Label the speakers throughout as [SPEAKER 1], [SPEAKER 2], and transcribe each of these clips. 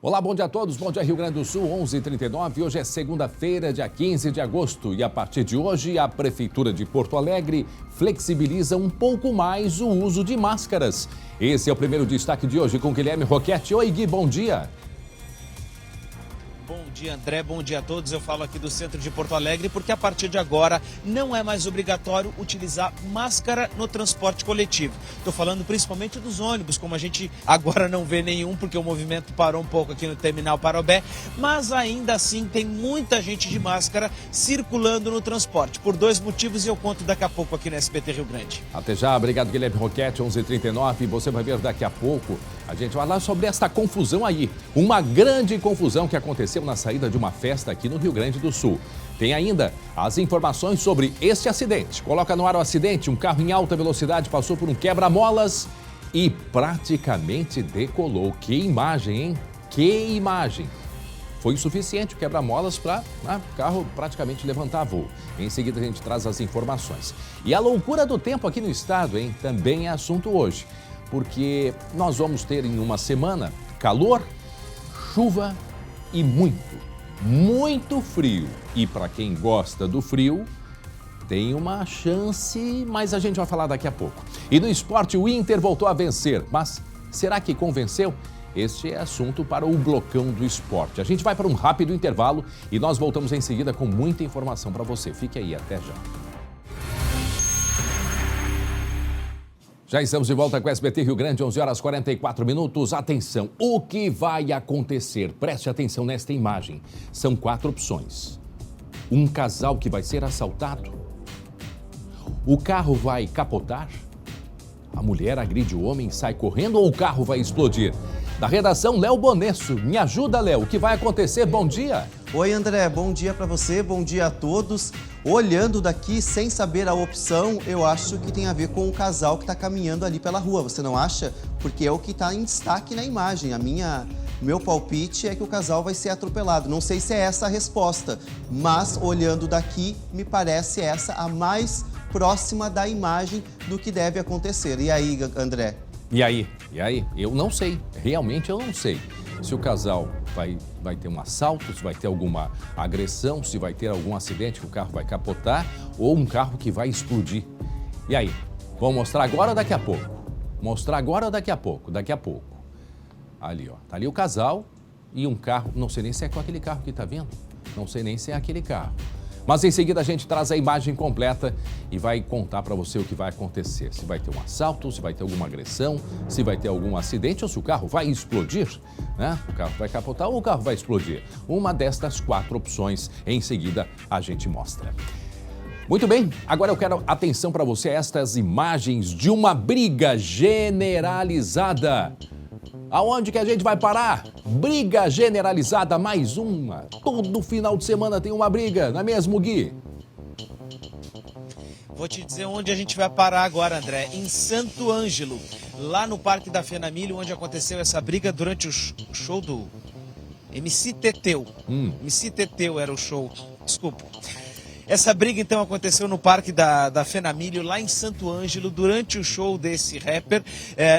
[SPEAKER 1] Olá, bom dia a todos. Bom dia, Rio Grande do Sul, 11h39. Hoje é segunda-feira, dia 15 de agosto. E a partir de hoje, a Prefeitura de Porto Alegre flexibiliza um pouco mais o uso de máscaras. Esse é o primeiro destaque de hoje com Guilherme Roquette. Oi, Gui, bom dia.
[SPEAKER 2] Bom dia, André. Bom dia a todos. Eu falo aqui do centro de Porto Alegre porque a partir de agora não é mais obrigatório utilizar máscara no transporte coletivo. Estou falando principalmente dos ônibus, como a gente agora não vê nenhum porque o movimento parou um pouco aqui no terminal Parobé, mas ainda assim tem muita gente de máscara circulando no transporte, por dois motivos e eu conto daqui a pouco aqui no SBT Rio Grande.
[SPEAKER 1] Até já, obrigado, Guilherme Roquette, 11h39. Você vai ver daqui a pouco. A gente vai falar sobre esta confusão aí, uma grande confusão que aconteceu na saída de uma festa aqui no Rio Grande do Sul. Tem ainda as informações sobre este acidente. Coloca no ar o acidente, um carro em alta velocidade passou por um quebra-molas e praticamente decolou. Que imagem, hein? Que imagem! Foi o suficiente o quebra-molas para o carro praticamente levantar voo. Em seguida a gente traz as informações. E a loucura do tempo aqui no estado, hein? Também é assunto hoje. Porque nós vamos ter em uma semana calor, chuva e muito frio. E para quem gosta do frio, tem uma chance, mas a gente vai falar daqui a pouco. E no esporte, o Inter voltou a vencer, mas será que convenceu? Este é assunto para o Blocão do Esporte. A gente vai para um rápido intervalo e nós voltamos em seguida com muita informação para você. Fique aí, até já. Já estamos de volta com o SBT Rio Grande, 11h44. Atenção, o que vai acontecer? Preste atenção nesta imagem. São 4 opções. Um casal que vai ser assaltado. O carro vai capotar. A mulher agride o homem e sai correndo ou o carro vai explodir? Da redação, Léo Bonesso. Me ajuda, Léo. O que vai acontecer? Bom dia.
[SPEAKER 3] Oi, André. Bom dia para você. Bom dia a todos. Olhando daqui, sem saber a opção, eu acho que tem a ver com o casal que está caminhando ali pela rua. Você não acha? Porque é o que está em destaque na imagem. Meu palpite é que o casal vai ser atropelado. Não sei se é essa a resposta, mas olhando daqui, me parece essa a mais próxima da imagem do que deve acontecer. E aí, André?
[SPEAKER 1] E aí? Eu não sei. Realmente eu não sei. Se o casal vai ter um assalto, se vai ter alguma agressão, se vai ter algum acidente que o carro vai capotar ou um carro que vai explodir. E aí? Vamos mostrar agora ou daqui a pouco? Mostrar agora ou daqui a pouco? Daqui a pouco. Ali, ó. Tá ali o casal e um carro. Não sei nem se é com aquele carro que tá vendo. Não sei nem se é aquele carro. Mas em seguida a gente traz a imagem completa e vai contar para você o que vai acontecer. Se vai ter um assalto, se vai ter alguma agressão, se vai ter algum acidente ou se o carro vai explodir, né? O carro vai capotar ou o carro vai explodir. Uma destas 4 opções, em seguida a gente mostra. Muito bem, agora eu quero atenção para você a estas imagens de uma briga generalizada. Aonde que a gente vai parar? Briga generalizada, mais uma. Todo final de semana tem uma briga, não é mesmo, Gui?
[SPEAKER 2] Vou te dizer onde a gente vai parar agora, André. Em Santo Ângelo, lá no Parque da Fenamilho, onde aconteceu essa briga durante o show do MC Teteu. MC Teteu era o show. Desculpa. Essa briga, então, aconteceu no Parque da Fenamilho, lá em Santo Ângelo, durante o show desse rapper.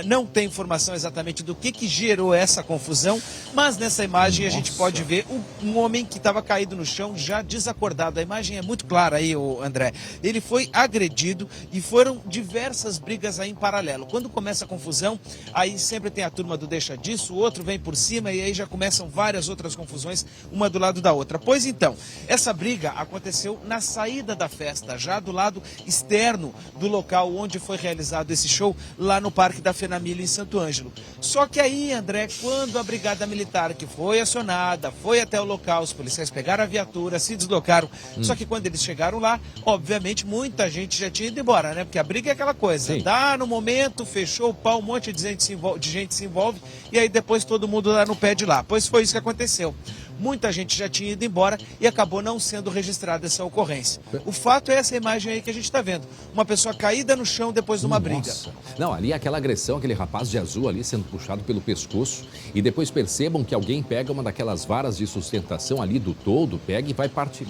[SPEAKER 2] Não tem informação exatamente do que gerou essa confusão, mas nessa imagem a gente pode ver um homem que estava caído no chão, já desacordado. A imagem é muito clara aí, André. Ele foi agredido e foram diversas brigas aí em paralelo. Quando começa a confusão, aí sempre tem a turma do deixa disso, o outro vem por cima e aí já começam várias outras confusões, uma do lado da outra. Pois então, essa briga aconteceu na saída da festa, já do lado externo do local onde foi realizado esse show, lá no Parque da Fenamilho, em Santo Ângelo. Só que aí, André, quando a Brigada Militar, que foi acionada, foi até o local, os policiais pegaram a viatura, se deslocaram, só que quando eles chegaram lá, obviamente, muita gente já tinha ido embora, né? Porque a briga é aquela coisa,
[SPEAKER 1] Sim.
[SPEAKER 2] Dá no momento, fechou o pau, um monte de gente se envolve, e aí depois todo mundo lá no pé de lá. Pois foi isso que aconteceu. muita gente já tinha ido embora e acabou não sendo registrada essa ocorrência. O fato é essa imagem aí que a gente está vendo, uma pessoa caída no chão depois de uma briga.
[SPEAKER 1] Não, ali aquela agressão, aquele rapaz de azul ali sendo puxado pelo pescoço e depois percebam que alguém pega uma daquelas varas de sustentação ali do toldo, pega e vai parte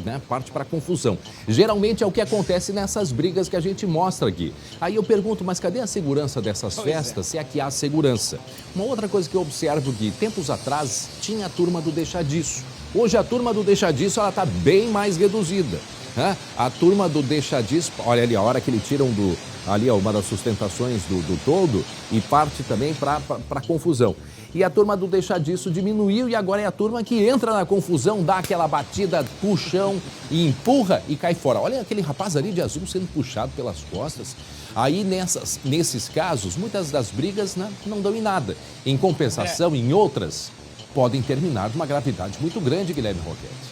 [SPEAKER 1] para confusão. Geralmente é o que acontece nessas brigas que a gente mostra aqui. Aí eu pergunto, mas cadê a segurança dessas festas, se é que há segurança? Uma outra coisa que eu observo que tempos atrás tinha a turma do Deixa Disso. Hoje a turma do Deixa Disso ela está bem mais reduzida. Né? A turma do Deixa Disso, olha ali, a hora que eles tiram ali uma das sustentações do toldo e parte também para confusão. E a turma do Deixa Disso diminuiu e agora é a turma que entra na confusão, dá aquela batida, puxão e empurra e cai fora. Olha aquele rapaz ali de azul sendo puxado pelas costas. Aí nesses casos, muitas das brigas não dão em nada. Em compensação, em outras, podem terminar de uma gravidade muito grande, Guilherme Roquette.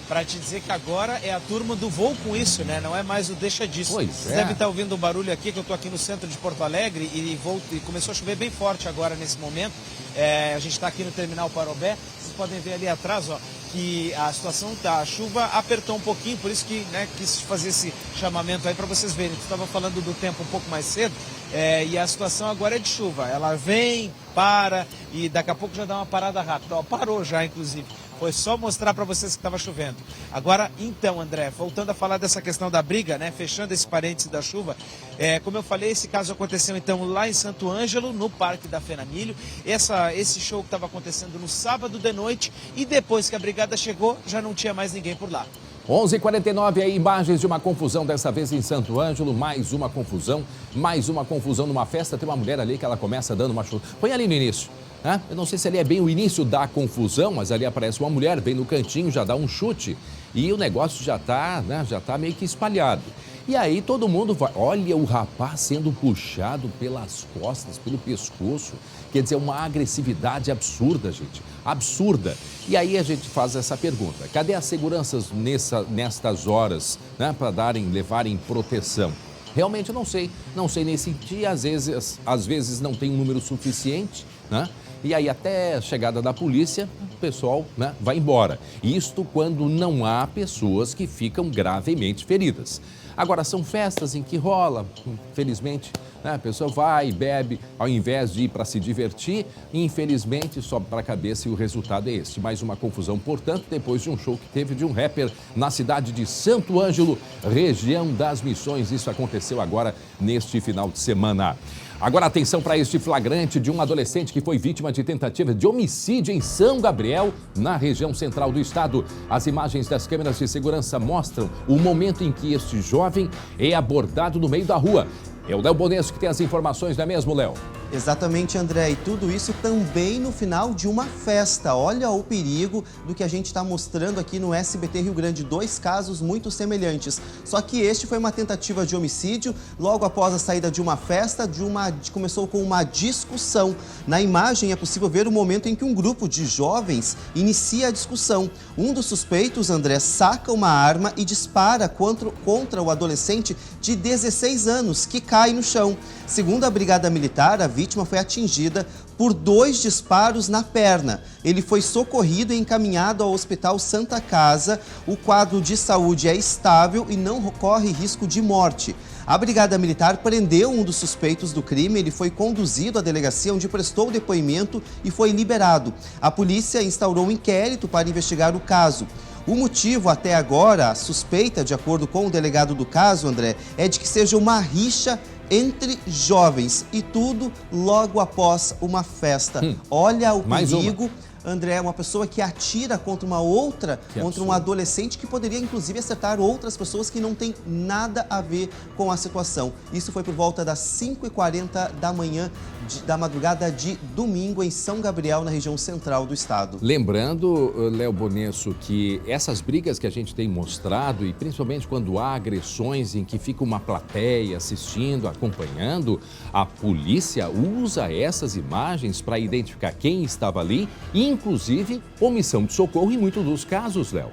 [SPEAKER 2] Para te dizer que agora é a turma do Vou Com Isso, né? Não é mais o Deixa Disso. Vocês devem estar ouvindo um barulho aqui, que eu estou aqui no centro de Porto Alegre e começou a chover bem forte agora nesse momento. A gente está aqui no Terminal Parobé. Vocês podem ver ali atrás, ó, que a situação a chuva apertou um pouquinho, por isso que quis fazer esse chamamento aí para vocês verem. Tu estava falando do tempo um pouco mais cedo e a situação agora é de chuva. Ela vem, para e daqui a pouco já dá uma parada rápida. Ó, parou já, inclusive. Foi só mostrar para vocês que estava chovendo. Agora, então, André, voltando a falar dessa questão da briga, fechando esse parênteses da chuva, como eu falei, esse caso aconteceu então lá em Santo Ângelo, no Parque da Fenamilho. Esse show que estava acontecendo no sábado de noite e depois que a brigada chegou, já não tinha mais ninguém por lá.
[SPEAKER 1] 11h49, aí imagens de uma confusão, dessa vez em Santo Ângelo, mais uma confusão numa festa. Tem uma mulher ali que ela começa dando uma chuva. Põe ali no início. Eu não sei se ali é bem o início da confusão, mas ali aparece uma mulher, bem no cantinho, já dá um chute e o negócio já tá meio que espalhado. E aí todo mundo vai, olha o rapaz sendo puxado pelas costas, pelo pescoço, quer dizer, uma agressividade absurda, gente, absurda. E aí a gente faz essa pergunta, cadê as seguranças nestas horas, para levarem proteção? Realmente eu não sei nem sentir, às vezes não tem um número suficiente, E aí até a chegada da polícia, o pessoal vai embora. Isto quando não há pessoas que ficam gravemente feridas. Agora, são festas em que rola, infelizmente, a pessoa vai e bebe, ao invés de ir para se divertir, infelizmente sobe para a cabeça e o resultado é este. Mais uma confusão, portanto, depois de um show que teve de um rapper na cidade de Santo Ângelo, região das Missões. Isso aconteceu agora neste final de semana. Agora atenção para este flagrante de um adolescente que foi vítima de tentativa de homicídio em São Gabriel, na região central do estado. As imagens das câmeras de segurança mostram o momento em que este jovem é abordado no meio da rua. É o Léo Bonesso que tem as informações, não é mesmo, Léo?
[SPEAKER 3] Exatamente, André. E tudo isso também no final de uma festa. Olha o perigo do que a gente está mostrando aqui no SBT Rio Grande. 2 casos muito semelhantes. Só que este foi uma tentativa de homicídio logo após a saída de uma festa. Começou com uma discussão. Na imagem é possível ver o momento em que um grupo de jovens inicia a discussão. Um dos suspeitos, André, saca uma arma e dispara contra o adolescente de 16 anos, que cai no chão. Segundo a Brigada Militar, a vítima foi atingida por 2 disparos na perna. Ele foi socorrido e encaminhado ao Hospital Santa Casa. O quadro de saúde é estável e não corre risco de morte. A Brigada Militar prendeu um dos suspeitos do crime. Ele foi conduzido à delegacia, onde prestou depoimento e foi liberado. A polícia instaurou um inquérito para investigar o caso. O motivo até agora, a suspeita, de acordo com o delegado do caso, André, é de que seja uma rixa entre jovens e tudo logo após uma festa. Olha o perigo. André, uma pessoa que atira contra um adolescente que poderia inclusive acertar outras pessoas que não tem nada a ver com a situação. Isso foi por volta das 5h40 da manhã da madrugada de domingo em São Gabriel, na região central do estado.
[SPEAKER 1] Lembrando, Léo Bonesso, que essas brigas que a gente tem mostrado, e principalmente quando há agressões em que fica uma plateia assistindo, acompanhando, a polícia usa essas imagens para identificar quem estava ali, inclusive omissão de socorro em muitos dos casos, Léo.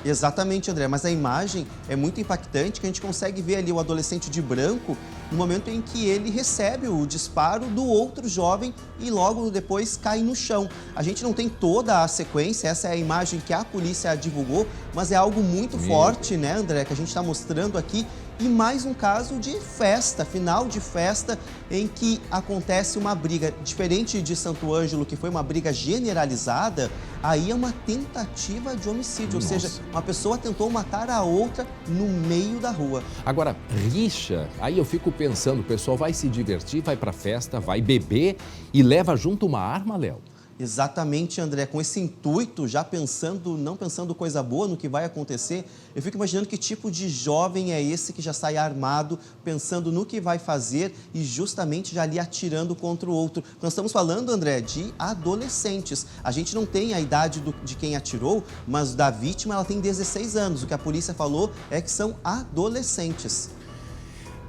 [SPEAKER 3] Exatamente, André, mas a imagem é muito impactante, que a gente consegue ver ali o adolescente de branco no momento em que ele recebe o disparo do outro jovem e logo depois cai no chão. A gente não tem toda a sequência, essa é a imagem que a polícia divulgou, mas é algo muito forte, né, André, que a gente está mostrando aqui. E mais um caso de festa, final de festa, em que acontece uma briga. Diferente de Santo Ângelo, que foi uma briga generalizada, aí é uma tentativa de homicídio. Ou seja, uma pessoa tentou matar a outra no meio da rua.
[SPEAKER 1] Agora, rixa, aí eu fico pensando, o pessoal vai se divertir, vai pra festa, vai beber e leva junto uma arma, Léo?
[SPEAKER 3] Exatamente, André, com esse intuito, já pensando, não pensando coisa boa no que vai acontecer, eu fico imaginando que tipo de jovem é esse que já sai armado, pensando no que vai fazer e justamente já ali atirando contra o outro. Nós estamos falando, André, de adolescentes. A gente não tem a idade de quem atirou, mas da vítima ela tem 16 anos. O que a polícia falou é que são adolescentes.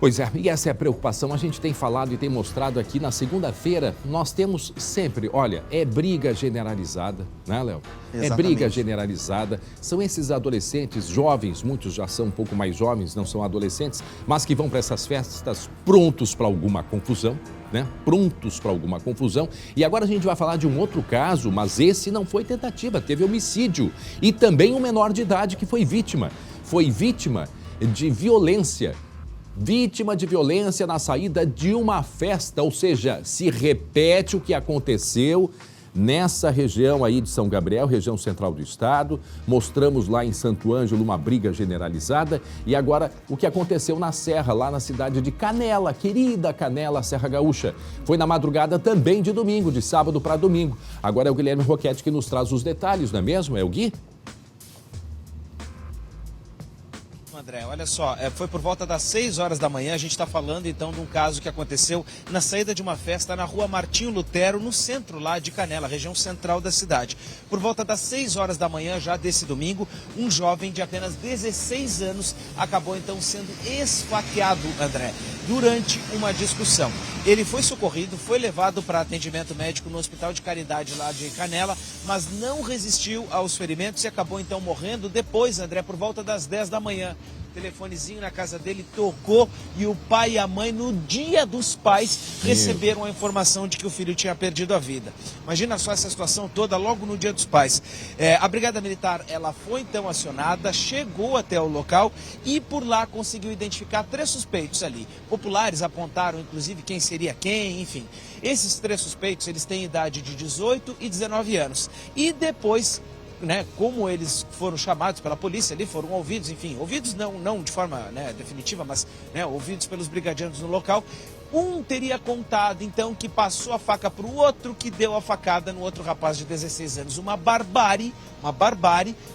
[SPEAKER 1] Pois é, e essa é a preocupação. A gente tem falado e tem mostrado aqui na segunda-feira. Nós temos sempre, olha, é briga generalizada, né, Léo? É briga generalizada. São esses adolescentes jovens, muitos já são um pouco mais jovens, não são adolescentes, mas que vão para essas festas prontos para alguma confusão, né? Prontos para alguma confusão. E agora a gente vai falar de um outro caso, mas esse não foi tentativa, teve homicídio. E também um menor de idade que foi vítima. Foi vítima de violência. Vítima de violência na saída de uma festa, ou seja, se repete o que aconteceu nessa região aí de São Gabriel, região central do estado. Mostramos lá em Santo Ângelo uma briga generalizada e agora o que aconteceu na Serra, lá na cidade de Canela, querida Canela, Serra Gaúcha. Foi na madrugada também de domingo, de sábado para domingo. Agora é o Guilherme Roquete que nos traz os detalhes, não é mesmo? É o Gui?
[SPEAKER 2] André, olha só, foi por volta das 6 horas da manhã, a gente está falando então de um caso que aconteceu na saída de uma festa na rua Martinho Lutero, no centro lá de Canela, região central da cidade. Por volta das 6 horas da manhã, já desse domingo, um jovem de apenas 16 anos acabou então sendo esfaqueado, André, durante uma discussão. Ele foi socorrido, foi levado para atendimento médico no Hospital de Caridade lá de Canela, mas não resistiu aos ferimentos e acabou então morrendo depois, André, por volta das 10 da manhã. Telefonezinho na casa dele tocou e o pai e a mãe, no dia dos pais, receberam a informação de que o filho tinha perdido a vida. Imagina só essa situação toda logo no dia dos pais. A Brigada Militar, ela foi então acionada, chegou até o local e por lá conseguiu identificar 3 suspeitos ali. Populares apontaram inclusive quem seria quem, enfim. Esses 3 suspeitos, eles têm idade de 18 e 19 anos. E depois, né, como eles foram chamados pela polícia ali, foram ouvidos, enfim, ouvidos não de forma, né, definitiva, mas, né, ouvidos pelos brigadianos no local. Um teria contado, então, que passou a faca para o outro, que deu a facada no outro rapaz de 16 anos. Uma barbárie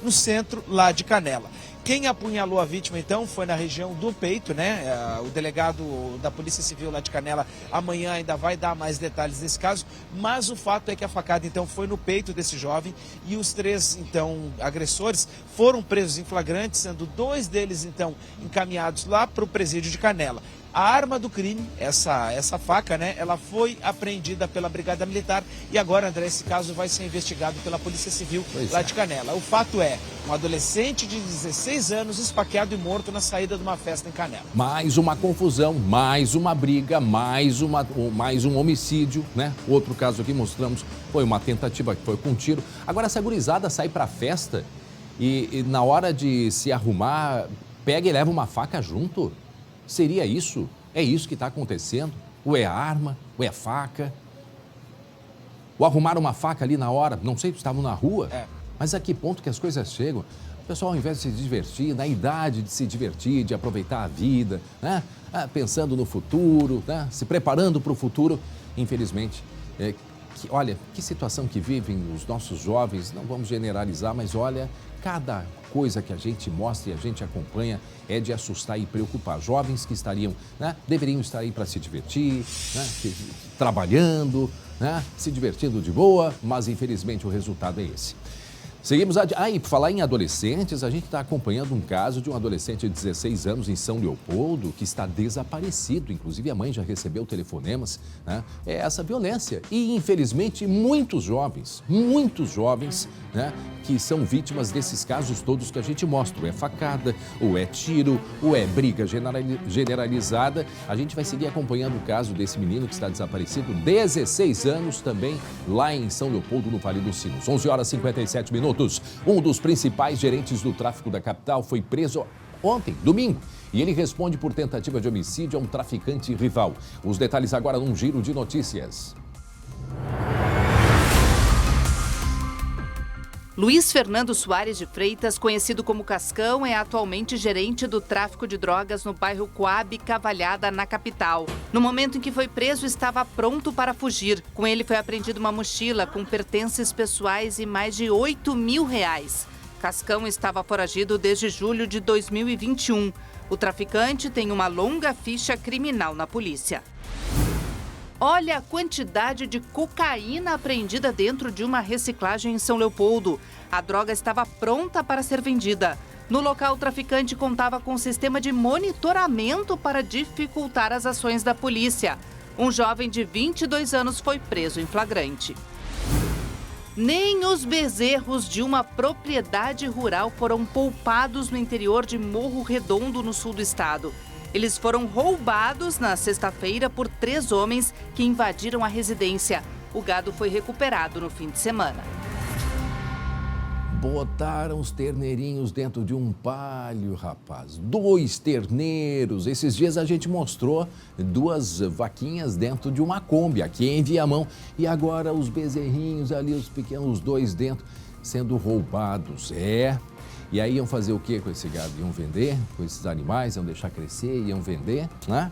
[SPEAKER 2] no centro lá de Canela. Quem apunhalou a vítima, então, foi na região do peito, né? O delegado da Polícia Civil lá de Canela amanhã ainda vai dar mais detalhes desse caso, mas o fato é que a facada, então, foi no peito desse jovem e os 3, então, agressores foram presos em flagrante, sendo 2 deles, então, encaminhados lá para o presídio de Canela. A arma do crime, essa faca, né, ela foi apreendida pela Brigada Militar e agora, André, esse caso vai ser investigado pela Polícia Civil lá de Canela. O fato é, um adolescente de 16 anos esfaqueado e morto na saída de uma festa em Canela.
[SPEAKER 1] Mais uma confusão, mais uma briga, mais um homicídio, né? Outro caso aqui mostramos, foi uma tentativa que foi com tiro. Agora essa gurizada sai pra festa e na hora de se arrumar, pega e leva uma faca junto? Seria isso? É isso que está acontecendo? Ou é arma? Ou é faca? Ou arrumaram uma faca ali na hora? Não sei se estavam na rua. Mas a que ponto que as coisas chegam? O pessoal, ao invés de se divertir, na idade de se divertir, de aproveitar a vida, né? Pensando no futuro, né? Se preparando para o futuro, infelizmente, olha, que situação que vivem os nossos jovens, não vamos generalizar, mas olha, cada coisa que a gente mostra e a gente acompanha é de assustar e preocupar. Jovens que estariam, né, deveriam estar aí para se divertir, né, trabalhando, né, se divertindo de boa, mas infelizmente o resultado é esse. Seguimos e por falar em adolescentes, a gente está acompanhando um caso de um adolescente de 16 anos em São Leopoldo que está desaparecido. Inclusive, a mãe já recebeu telefonemas, né? É essa violência. E, infelizmente, muitos jovens, né, que são vítimas desses casos todos que a gente mostra. Ou é facada, ou é tiro, ou é briga generalizada. A gente vai seguir acompanhando o caso desse menino que está desaparecido, 16 anos também, lá em São Leopoldo, no Vale dos Sinos. 11 horas e 57 minutos. Um dos principais gerentes do tráfico da capital foi preso ontem, domingo. E ele responde por tentativa de homicídio a um traficante rival. Os detalhes agora num giro de notícias.
[SPEAKER 4] Luiz Fernando Soares de Freitas, conhecido como Cascão, é atualmente gerente do tráfico de drogas no bairro Coab Cavalhada, na capital. No momento em que foi preso, estava pronto para fugir. Com ele foi apreendida uma mochila com pertences pessoais e mais de R$8 mil. Cascão estava foragido desde julho de 2021. O traficante tem uma longa ficha criminal na polícia. Olha a quantidade de cocaína apreendida dentro de uma reciclagem em São Leopoldo. A droga estava pronta para ser vendida. No local, o traficante contava com um sistema de monitoramento para dificultar as ações da polícia. Um jovem de 22 anos foi preso em flagrante. Nem os bezerros de uma propriedade rural foram poupados no interior de Morro Redondo, no sul do estado. Eles foram roubados na sexta-feira por 3 homens que invadiram a residência. O gado foi recuperado no fim de semana.
[SPEAKER 1] Botaram os terneirinhos dentro de um palio, rapaz. 2 terneiros. Esses dias a gente mostrou 2 vaquinhas dentro de uma Kombi, aqui em Viamão. E agora os bezerrinhos ali, os pequenos 2 dentro, sendo roubados. E aí iam fazer o que com esse gado? Iam vender com esses animais, iam deixar crescer, iam vender, né?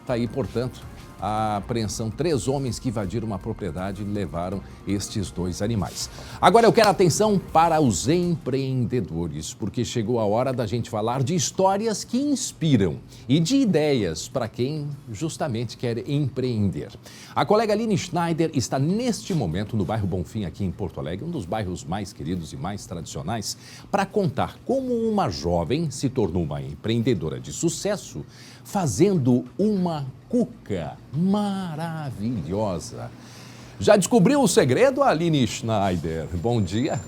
[SPEAKER 1] Tá aí, portanto, a apreensão. 3 homens que invadiram uma propriedade e levaram estes 2 animais. Agora eu quero atenção para os empreendedores, porque chegou a hora da gente falar de histórias que inspiram e de ideias para quem justamente quer empreender. A colega Aline Schneider está neste momento no bairro Bonfim, aqui em Porto Alegre, um dos bairros mais queridos e mais tradicionais, para contar como uma jovem se tornou uma empreendedora de sucesso fazendo uma cuca maravilhosa. Já descobriu o segredo, Aline Schneider? Bom dia.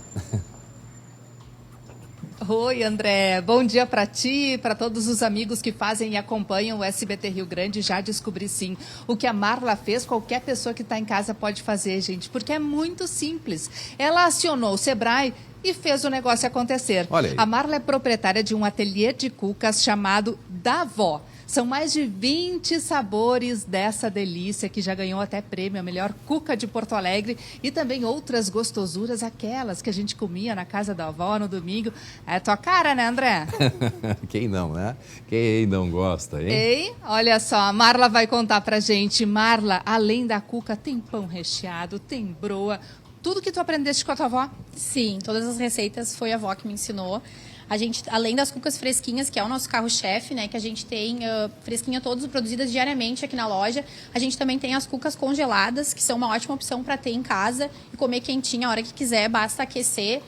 [SPEAKER 5] Oi, André. Bom dia para ti, para todos os amigos que fazem e acompanham o SBT Rio Grande. Já descobri, sim. O que a Marla fez, qualquer pessoa que está em casa pode fazer, gente, porque é muito simples. Ela acionou o Sebrae e fez o negócio acontecer.
[SPEAKER 1] Olha aí.
[SPEAKER 5] A Marla é proprietária de um ateliê de cucas chamado Da Vó. São mais de 20 sabores dessa delícia que já ganhou até prêmio, a melhor cuca de Porto Alegre, e também outras gostosuras, aquelas que a gente comia na casa da avó no domingo. É tua cara, né, André?
[SPEAKER 1] Quem não, né? Quem não gosta, hein?
[SPEAKER 5] Ei, olha só, a Marla vai contar pra gente. Marla, além da cuca, tem pão recheado, tem broa, tudo que tu aprendeste com a tua avó?
[SPEAKER 6] Sim, todas as receitas foi a avó que me ensinou. A gente, além das cucas fresquinhas, que é o nosso carro-chefe, né, que a gente tem fresquinha todas produzidas diariamente aqui na loja, a gente também tem as cucas congeladas, que são uma ótima opção para ter em casa e comer quentinha a hora que quiser, basta aquecer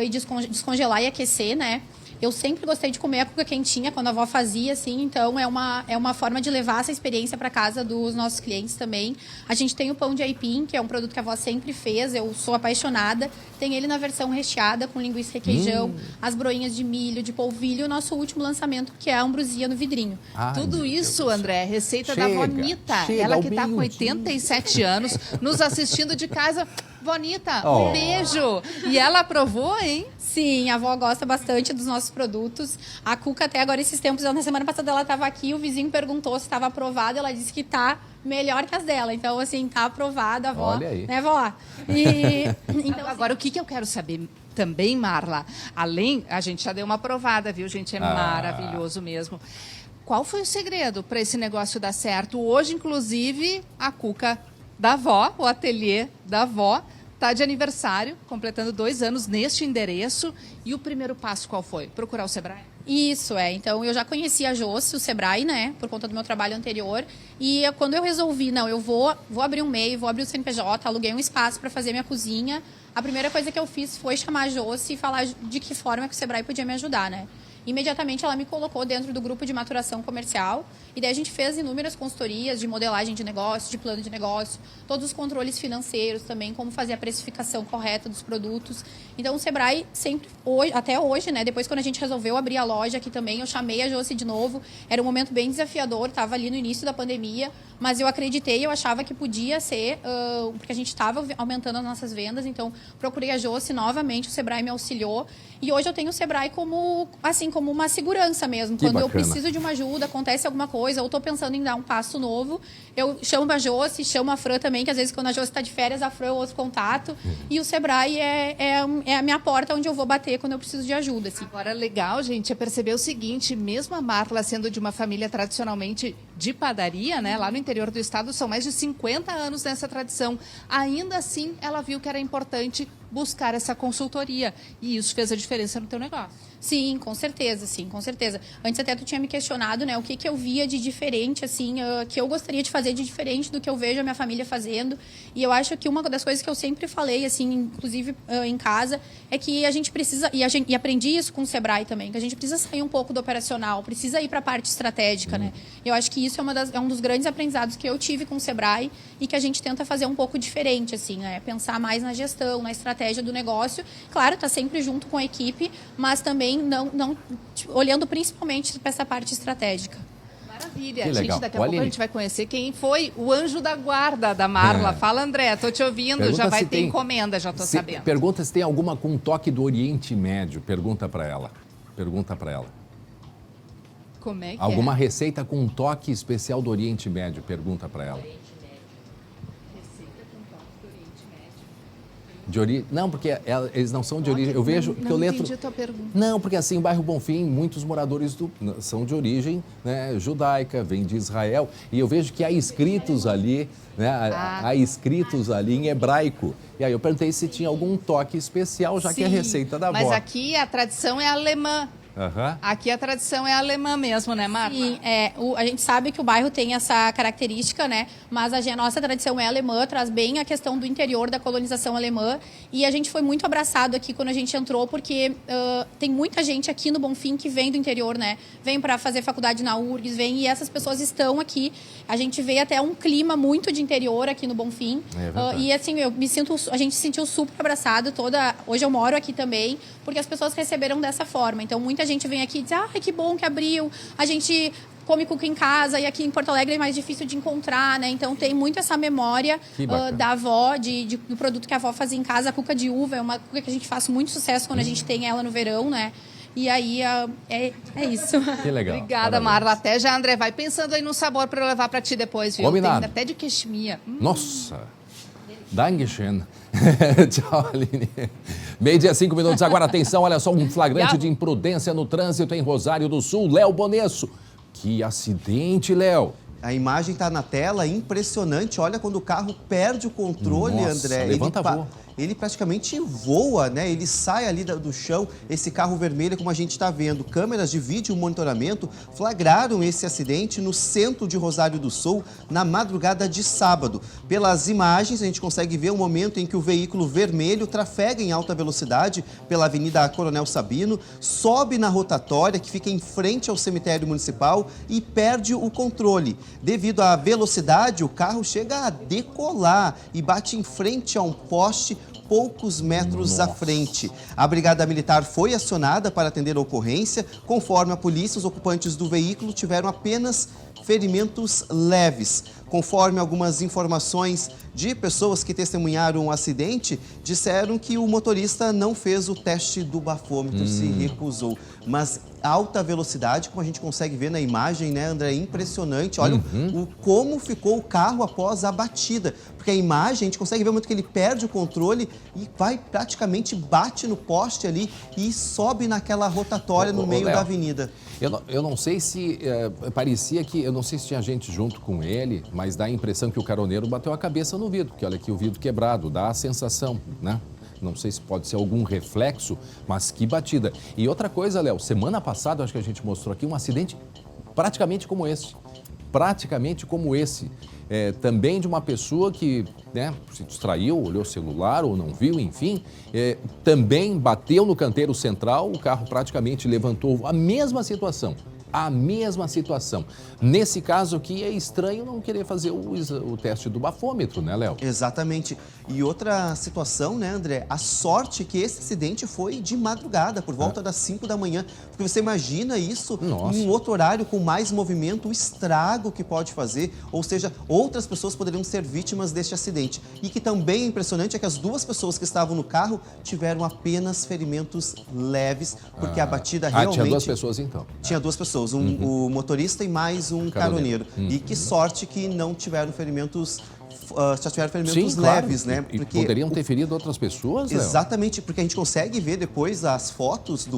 [SPEAKER 6] e descongelar e aquecer, né? Eu sempre gostei de comer a cuca quentinha quando a avó fazia, assim, então é uma forma de levar essa experiência para casa dos nossos clientes também. A gente tem o pão de aipim, que é um produto que a avó sempre fez, eu sou apaixonada. Tem ele na versão recheada, com linguiça e requeijão, as broinhas de milho, de polvilho, e o nosso último lançamento, que é a ambrosia no vidrinho.
[SPEAKER 1] Ai,
[SPEAKER 5] Tudo isso,
[SPEAKER 1] Deus.
[SPEAKER 5] André, receita
[SPEAKER 1] Chega,
[SPEAKER 5] da Vonita.
[SPEAKER 1] chega
[SPEAKER 5] Ela
[SPEAKER 1] ao
[SPEAKER 5] que está com
[SPEAKER 1] meio-dia.
[SPEAKER 5] 87 anos, nos assistindo de casa. Vonita,
[SPEAKER 1] Oh.
[SPEAKER 5] um beijo! E ela aprovou, hein?
[SPEAKER 6] Sim, a avó gosta bastante dos nossos produtos. A cuca até agora, esses tempos, na semana passada ela estava aqui, o vizinho perguntou se estava aprovada, ela disse que está melhor que as dela. Então, assim, tá aprovada, a avó.
[SPEAKER 1] Olha aí.
[SPEAKER 6] Né, vó? E, então,
[SPEAKER 5] Agora, o que eu quero saber também, Marla, além, a gente já deu uma aprovada, viu, gente? É maravilhoso mesmo. Qual foi o segredo para esse negócio dar certo? Hoje, inclusive, a cuca da avó, o ateliê da avó, está de aniversário, completando 2 anos neste endereço. E o primeiro passo qual foi? Procurar o Sebrae?
[SPEAKER 6] Isso, então eu já conhecia a Josi, o Sebrae, né, por conta do meu trabalho anterior, e quando eu resolvi, não, eu vou abrir um MEI, vou abrir o CNPJ, aluguei um espaço para fazer minha cozinha, A primeira coisa que eu fiz foi chamar a Josi e falar de que forma que o Sebrae podia me ajudar, né? Imediatamente ela me colocou dentro do grupo de maturação comercial e daí a gente fez inúmeras consultorias de modelagem de negócio, de plano de negócio, todos os controles financeiros também, como fazer a precificação correta dos produtos. Então o Sebrae sempre, até hoje, né, depois quando a gente resolveu abrir a loja aqui também, eu chamei a Josi de novo, era um momento bem desafiador, estava ali no início da pandemia, mas eu acreditei, eu achava que podia ser, porque a gente estava aumentando as nossas vendas, então procurei a Josi novamente, o Sebrae me auxiliou e hoje eu tenho o Sebrae como, assim, como uma segurança mesmo.
[SPEAKER 1] Que
[SPEAKER 6] quando
[SPEAKER 1] bacana.
[SPEAKER 6] eu preciso de uma ajuda, acontece alguma coisa, ou estou pensando em dar um passo novo, eu chamo a Josi, chamo a Fran também, que às vezes quando a Josi está de férias, a Fran eu ouço contato, e o Sebrae é a minha porta onde eu vou bater quando eu preciso de ajuda. Assim.
[SPEAKER 4] Agora, legal, gente, é perceber o seguinte, mesmo a Marla sendo de uma família tradicionalmente de padaria, né, lá no interior do estado, são mais de 50 anos nessa tradição, ainda assim ela viu que era importante buscar essa consultoria, e isso fez a diferença no teu negócio.
[SPEAKER 6] Sim, com certeza, sim, com certeza. Antes até tu tinha me questionado, né, o que eu via de diferente, assim, que eu gostaria de fazer de diferente do que eu vejo a minha família fazendo. E eu acho que uma das coisas que eu sempre falei, assim, inclusive em casa, é que a gente precisa, e aprendi isso com o Sebrae também, que a gente precisa sair um pouco do operacional, precisa ir para a parte estratégica, né? Eu acho que isso é um dos grandes aprendizados que eu tive com o Sebrae e que a gente tenta fazer um pouco diferente, assim, né? Pensar mais na gestão, na estratégia do negócio. Claro, tá sempre junto com a equipe, mas também não olhando principalmente para essa parte estratégica.
[SPEAKER 4] Maravilha.
[SPEAKER 1] Que legal.
[SPEAKER 4] Gente, daqui a pouco a gente vai conhecer quem foi o anjo da guarda da Marla. Fala, André, tô te ouvindo.
[SPEAKER 1] Pergunta
[SPEAKER 4] já vai
[SPEAKER 1] se
[SPEAKER 4] ter
[SPEAKER 1] tem-
[SPEAKER 4] encomenda, já tô sabendo.
[SPEAKER 1] Pergunta se tem alguma com toque do Oriente Médio. Pergunta para ela. Pergunta para ela.
[SPEAKER 4] Como é que
[SPEAKER 1] Alguma
[SPEAKER 4] é?
[SPEAKER 1] receita com um toque especial do Oriente Médio? Pergunta para ela. Não, porque eles não são de origem. Eu vejo que eu
[SPEAKER 4] Não
[SPEAKER 1] lembro.
[SPEAKER 4] entendi a tua pergunta.
[SPEAKER 1] Não, porque assim, o bairro Bonfim, muitos moradores são de origem, né, judaica, vêm de Israel. E eu vejo que há escritos ali, né, há escritos ali em hebraico. E aí eu perguntei se tinha algum toque especial, já que é a
[SPEAKER 4] Sim,
[SPEAKER 1] receita da avó.
[SPEAKER 4] Mas aqui a tradição é alemã.
[SPEAKER 1] Aham.
[SPEAKER 4] Aqui a tradição é alemã mesmo, né, Marla?
[SPEAKER 6] Sim, a gente sabe que o bairro tem essa característica, né? Mas a nossa tradição é alemã, traz bem a questão do interior da colonização alemã. E a gente foi muito abraçado aqui quando a gente entrou, porque tem muita gente aqui no Bonfim que vem do interior, né? Vem para fazer faculdade na URGS, vem e essas pessoas estão aqui. A gente vê até um clima muito de interior aqui no Bonfim. E assim, a gente se sentiu super abraçado Hoje eu moro aqui também, porque as pessoas receberam dessa forma. Então, muita gente vem aqui e diz, que bom que abriu, a gente come cuca em casa e aqui em Porto Alegre é mais difícil de encontrar, né? Então tem muito essa memória da avó, do produto que a avó fazia em casa. A cuca de uva é uma cuca que a gente faz muito sucesso quando a gente tem ela no verão, né? E aí é isso.
[SPEAKER 1] Que legal.
[SPEAKER 4] Obrigada,
[SPEAKER 1] Parabéns.
[SPEAKER 4] Marla. Até já, André. Vai pensando aí no sabor para eu levar para ti depois, viu?
[SPEAKER 1] Combinado.
[SPEAKER 4] Tem até de queixminha.
[SPEAKER 1] Nossa! Dankeschön. Tchau, Aline. 12h, 5 minutos. Agora, atenção, olha só, um flagrante de imprudência no trânsito em Rosário do Sul. Léo Bonesso. Que acidente, Léo.
[SPEAKER 3] A imagem está na tela, impressionante. Olha quando o carro perde o controle,
[SPEAKER 1] Nossa,
[SPEAKER 3] André.
[SPEAKER 1] levanta voo.
[SPEAKER 3] Ele praticamente voa, né? Ele sai ali do chão, esse carro vermelho, como a gente está vendo. Câmeras de vídeo monitoramento flagraram esse acidente no centro de Rosário do Sul, na madrugada de sábado. Pelas imagens, a gente consegue ver o momento em que o veículo vermelho trafega em alta velocidade pela Avenida Coronel Sabino, sobe na rotatória, que fica em frente ao cemitério municipal, e perde o controle. Devido à velocidade, o carro chega a decolar e bate em frente a um poste poucos metros à frente. A Brigada Militar foi acionada para atender a ocorrência. Conforme a polícia, os ocupantes do veículo tiveram apenas ferimentos leves. Conforme algumas informações de pessoas que testemunharam o acidente, disseram que o motorista não fez o teste do bafômetro, se recusou. Mas alta velocidade, como a gente consegue ver na imagem, né, André? É impressionante. Olha como ficou o carro após a batida. Porque a imagem, a gente consegue ver o momento que ele perde o controle e praticamente bate no poste ali e sobe naquela rotatória no meio
[SPEAKER 1] Léo,
[SPEAKER 3] da avenida.
[SPEAKER 1] Eu não sei se parecia que, eu não sei se tinha gente junto com ele, mas dá a impressão que o caroneiro bateu a cabeça no vidro, porque olha aqui o vidro quebrado, dá a sensação, né? Não sei se pode ser algum reflexo, mas que batida. E outra coisa, Léo, semana passada, acho que a gente mostrou aqui um acidente praticamente como esse. praticamente como esse. Também de uma pessoa que, né, se distraiu, olhou o celular ou não viu, enfim, também bateu no canteiro central, o carro praticamente levantou. A mesma situação. A mesma situação. Nesse caso aqui, é estranho não querer fazer o teste do bafômetro, né, Léo?
[SPEAKER 3] Exatamente. E outra situação, né, André? A sorte que esse acidente foi de madrugada, por volta das 5 da manhã. Porque você imagina isso em um outro horário com mais movimento, o estrago que pode fazer. Ou seja, outras pessoas poderiam ser vítimas deste acidente. E que também é impressionante é que as duas pessoas que estavam no carro tiveram apenas ferimentos leves, porque a batida realmente...
[SPEAKER 1] tinha duas pessoas então.
[SPEAKER 3] Tinha duas pessoas. O motorista e mais um caroneiro. E que sorte que não tiveram ferimentos, só tiveram ferimentos leves, né?
[SPEAKER 1] Porque poderiam ter ferido outras pessoas, Léo?
[SPEAKER 3] Exatamente, porque a gente consegue ver depois as fotos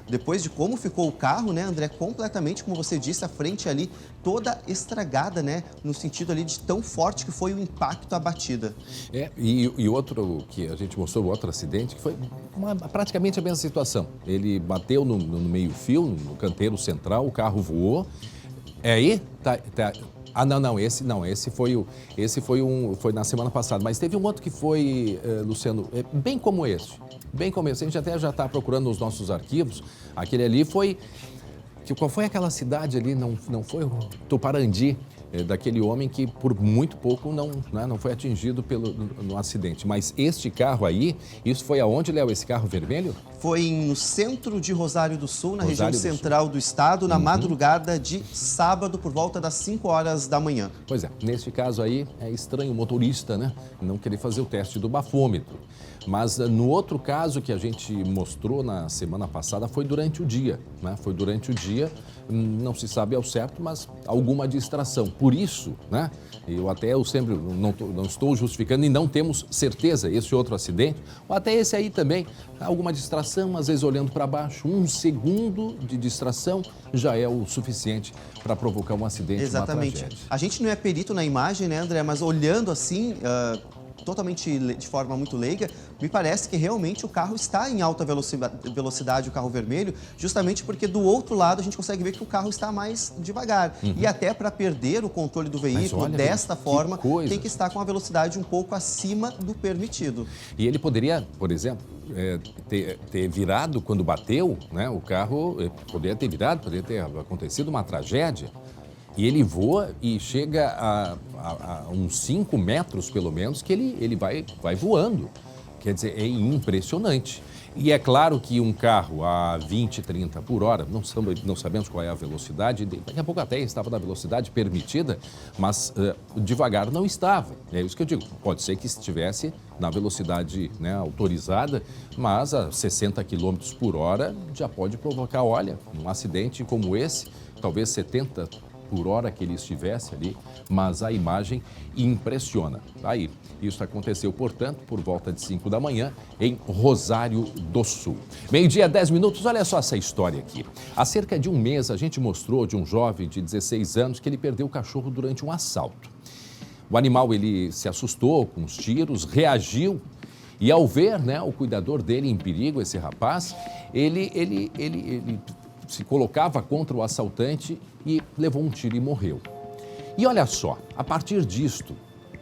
[SPEAKER 3] depois de como ficou o carro, né, André? Completamente, como você disse, a frente ali toda estragada, né? No sentido ali de tão forte que foi o impacto, a batida.
[SPEAKER 1] E outro que a gente mostrou, outro acidente, que foi praticamente a mesma situação. Ele bateu no meio-fio, no canteiro central, o carro voou. Aí, esse foi na semana passada, mas teve um outro que foi, Luciano, bem como esse. Bem como esse. A gente até já está procurando nos nossos arquivos. Aquele ali foi... Qual foi aquela cidade ali? Não foi o Tuparandi, daquele homem que por muito pouco não foi atingido no acidente. Mas este carro aí, isso foi aonde, Léo, esse carro vermelho?
[SPEAKER 3] Foi no centro de Rosário do Sul, na região central do estado, na madrugada de sábado, por volta das 5 horas da manhã.
[SPEAKER 1] Pois é, neste caso aí é estranho o motorista, né, não querer fazer o teste do bafômetro. Mas no outro caso que a gente mostrou na semana passada foi durante o dia, né? Foi durante o dia, não se sabe ao certo, mas alguma distração. Por isso, né? Eu sempre não estou justificando e não temos certeza esse outro acidente, ou até esse aí também, alguma distração, às vezes olhando para baixo, 1 segundo de distração já é o suficiente para provocar um acidente,
[SPEAKER 3] exatamente.
[SPEAKER 1] Uma tragédia.
[SPEAKER 3] A gente não é perito na imagem, né, André? Mas olhando assim, totalmente de forma muito leiga, me parece que realmente o carro está em alta velocidade, o carro vermelho, justamente porque do outro lado a gente consegue ver que o carro está mais devagar. E até para perder o controle do veículo, olha, desta forma, tem que estar com a velocidade um pouco acima do permitido.
[SPEAKER 1] E ele poderia, por exemplo, ter virado quando bateu, né? O carro poderia ter virado, poderia ter acontecido uma tragédia. E ele voa e chega a uns 5 metros, pelo menos, que ele vai voando. Quer dizer, é impressionante. E é claro que um carro a 20, 30 por hora, não sabemos qual é a velocidade, daqui a pouco até estava na velocidade permitida, mas devagar não estava. É isso que eu digo, pode ser que estivesse na velocidade, né, autorizada, mas a 60 km por hora já pode provocar, olha, um acidente como esse, talvez 70 por hora que ele estivesse ali, mas a imagem impressiona. Aí, isso aconteceu, portanto, por volta de 5 da manhã, em Rosário do Sul. 12:10, olha só essa história aqui. Há cerca de um mês, a gente mostrou de um jovem de 16 anos que ele perdeu o cachorro durante um assalto. O animal, ele se assustou com os tiros, reagiu, e ao ver, né, o cuidador dele em perigo, esse rapaz, ele se colocava contra o assaltante e levou um tiro e morreu. E olha só, a partir disto,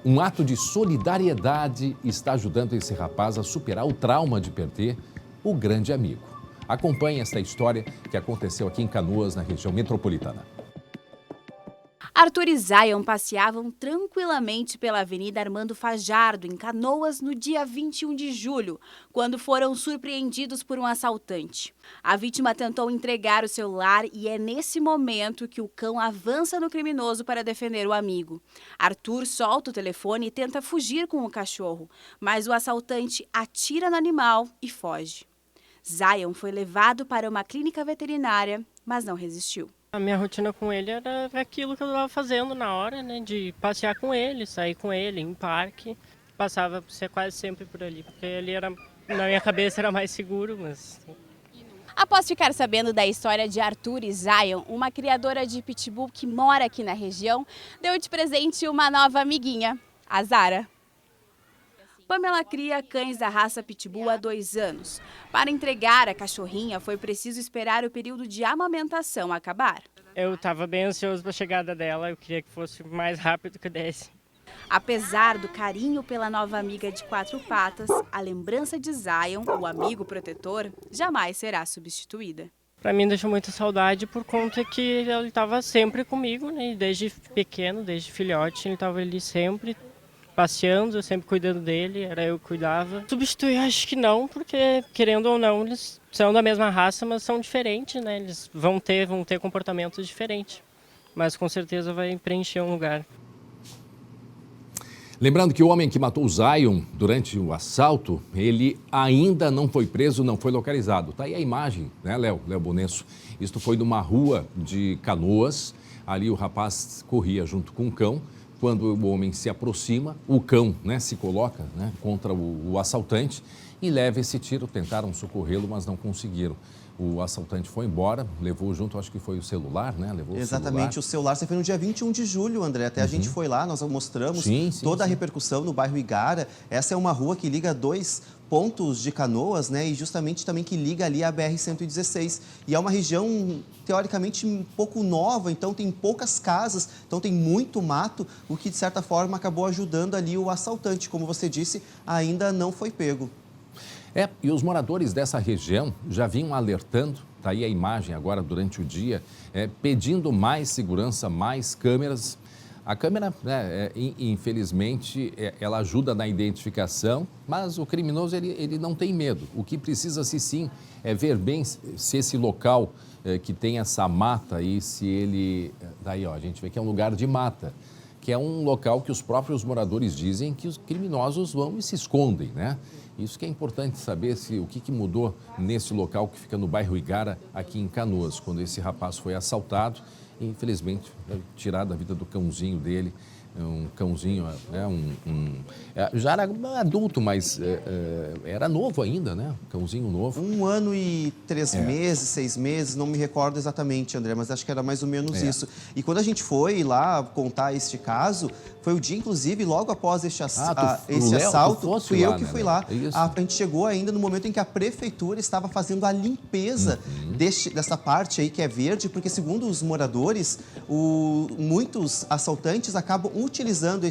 [SPEAKER 1] um ato de solidariedade está ajudando esse rapaz a superar o trauma de perder o grande amigo. Acompanhe esta história que aconteceu aqui em Canoas, na região metropolitana.
[SPEAKER 7] Arthur e Zion passeavam tranquilamente pela Avenida Armando Fajardo, em Canoas, no dia 21 de julho, quando foram surpreendidos por um assaltante. A vítima tentou entregar o celular e é nesse momento que o cão avança no criminoso para defender o amigo. Arthur solta o telefone e tenta fugir com o cachorro, mas o assaltante atira no animal e foge. Zion foi levado para uma clínica veterinária, mas não resistiu.
[SPEAKER 8] A minha rotina com ele era aquilo que eu estava fazendo na hora, né? De passear com ele, sair com ele em parque. Passava por ser quase sempre por ali, porque ali era, na minha cabeça era mais seguro, mas...
[SPEAKER 7] Após ficar sabendo da história de Arthur e Zion, uma criadora de pitbull que mora aqui na região, deu de presente uma nova amiguinha, a Zara. Pamela cria cães da raça Pitbull há 2 anos. Para entregar a cachorrinha, foi preciso esperar o período de amamentação acabar.
[SPEAKER 8] Eu estava bem ansioso para a chegada dela, eu queria que fosse mais rápido que desse.
[SPEAKER 7] Apesar do carinho pela nova amiga de 4 patas, a lembrança de Zion, o amigo protetor, jamais será substituída.
[SPEAKER 8] Para mim deixou muita saudade por conta que ele estava sempre comigo, né? Desde pequeno, desde filhote, ele estava ali sempre passeando, sempre cuidando dele, era eu que cuidava. Substituir, acho que não, porque querendo ou não, eles são da mesma raça, mas são diferentes, né? Eles vão ter comportamentos diferentes, mas com certeza vai preencher um lugar.
[SPEAKER 1] Lembrando que o homem que matou o Zion durante o assalto, ele ainda não foi preso, não foi localizado. Tá aí a imagem, né, Léo Bonesso? Isto foi numa rua de Canoas. Ali o rapaz corria junto com o cão. Quando o homem se aproxima, o cão, né, se coloca, né, contra o assaltante e leva esse tiro. Tentaram socorrê-lo, mas não conseguiram. O assaltante foi embora, levou junto, acho que foi o celular, né? Levou
[SPEAKER 3] Exatamente, o celular. Você foi no dia 21 de julho, André. Até a gente foi lá, nós mostramos toda a repercussão no bairro Igara. Essa é uma rua que liga 2 pontos de Canoas, né? E justamente também que liga ali a BR-116. E é uma região, teoricamente, um pouco nova, então tem poucas casas, então tem muito mato, o que, de certa forma, acabou ajudando ali o assaltante. Como você disse, ainda não foi pego.
[SPEAKER 1] E os moradores dessa região já vinham alertando, tá aí a imagem agora durante o dia, pedindo mais segurança, mais câmeras. A câmera, né, infelizmente, ela ajuda na identificação, mas o criminoso ele não tem medo. O que precisa-se sim é ver bem se esse local que tem essa mata aí, se ele... Daí, ó, a gente vê que é um lugar de mata, que é um local que os próprios moradores dizem que os criminosos vão e se escondem, né? Isso que é importante saber o que mudou nesse local que fica no bairro Igara, aqui em Canoas, quando esse rapaz foi assaltado e, infelizmente, tirado a vida do cãozinho dele. Um cãozinho, né, já era adulto, mas era novo ainda, né? Cãozinho novo.
[SPEAKER 3] 1 ano e 3 meses, 6 meses, não me recordo exatamente, André, mas acho que era mais ou menos isso. E quando a gente foi lá contar este caso, foi o dia, inclusive, logo após esse assalto, fui eu que fui lá. A gente chegou ainda no momento em que a prefeitura estava fazendo a limpeza dessa parte aí que é verde, porque, segundo os moradores, muitos assaltantes acabam utilizando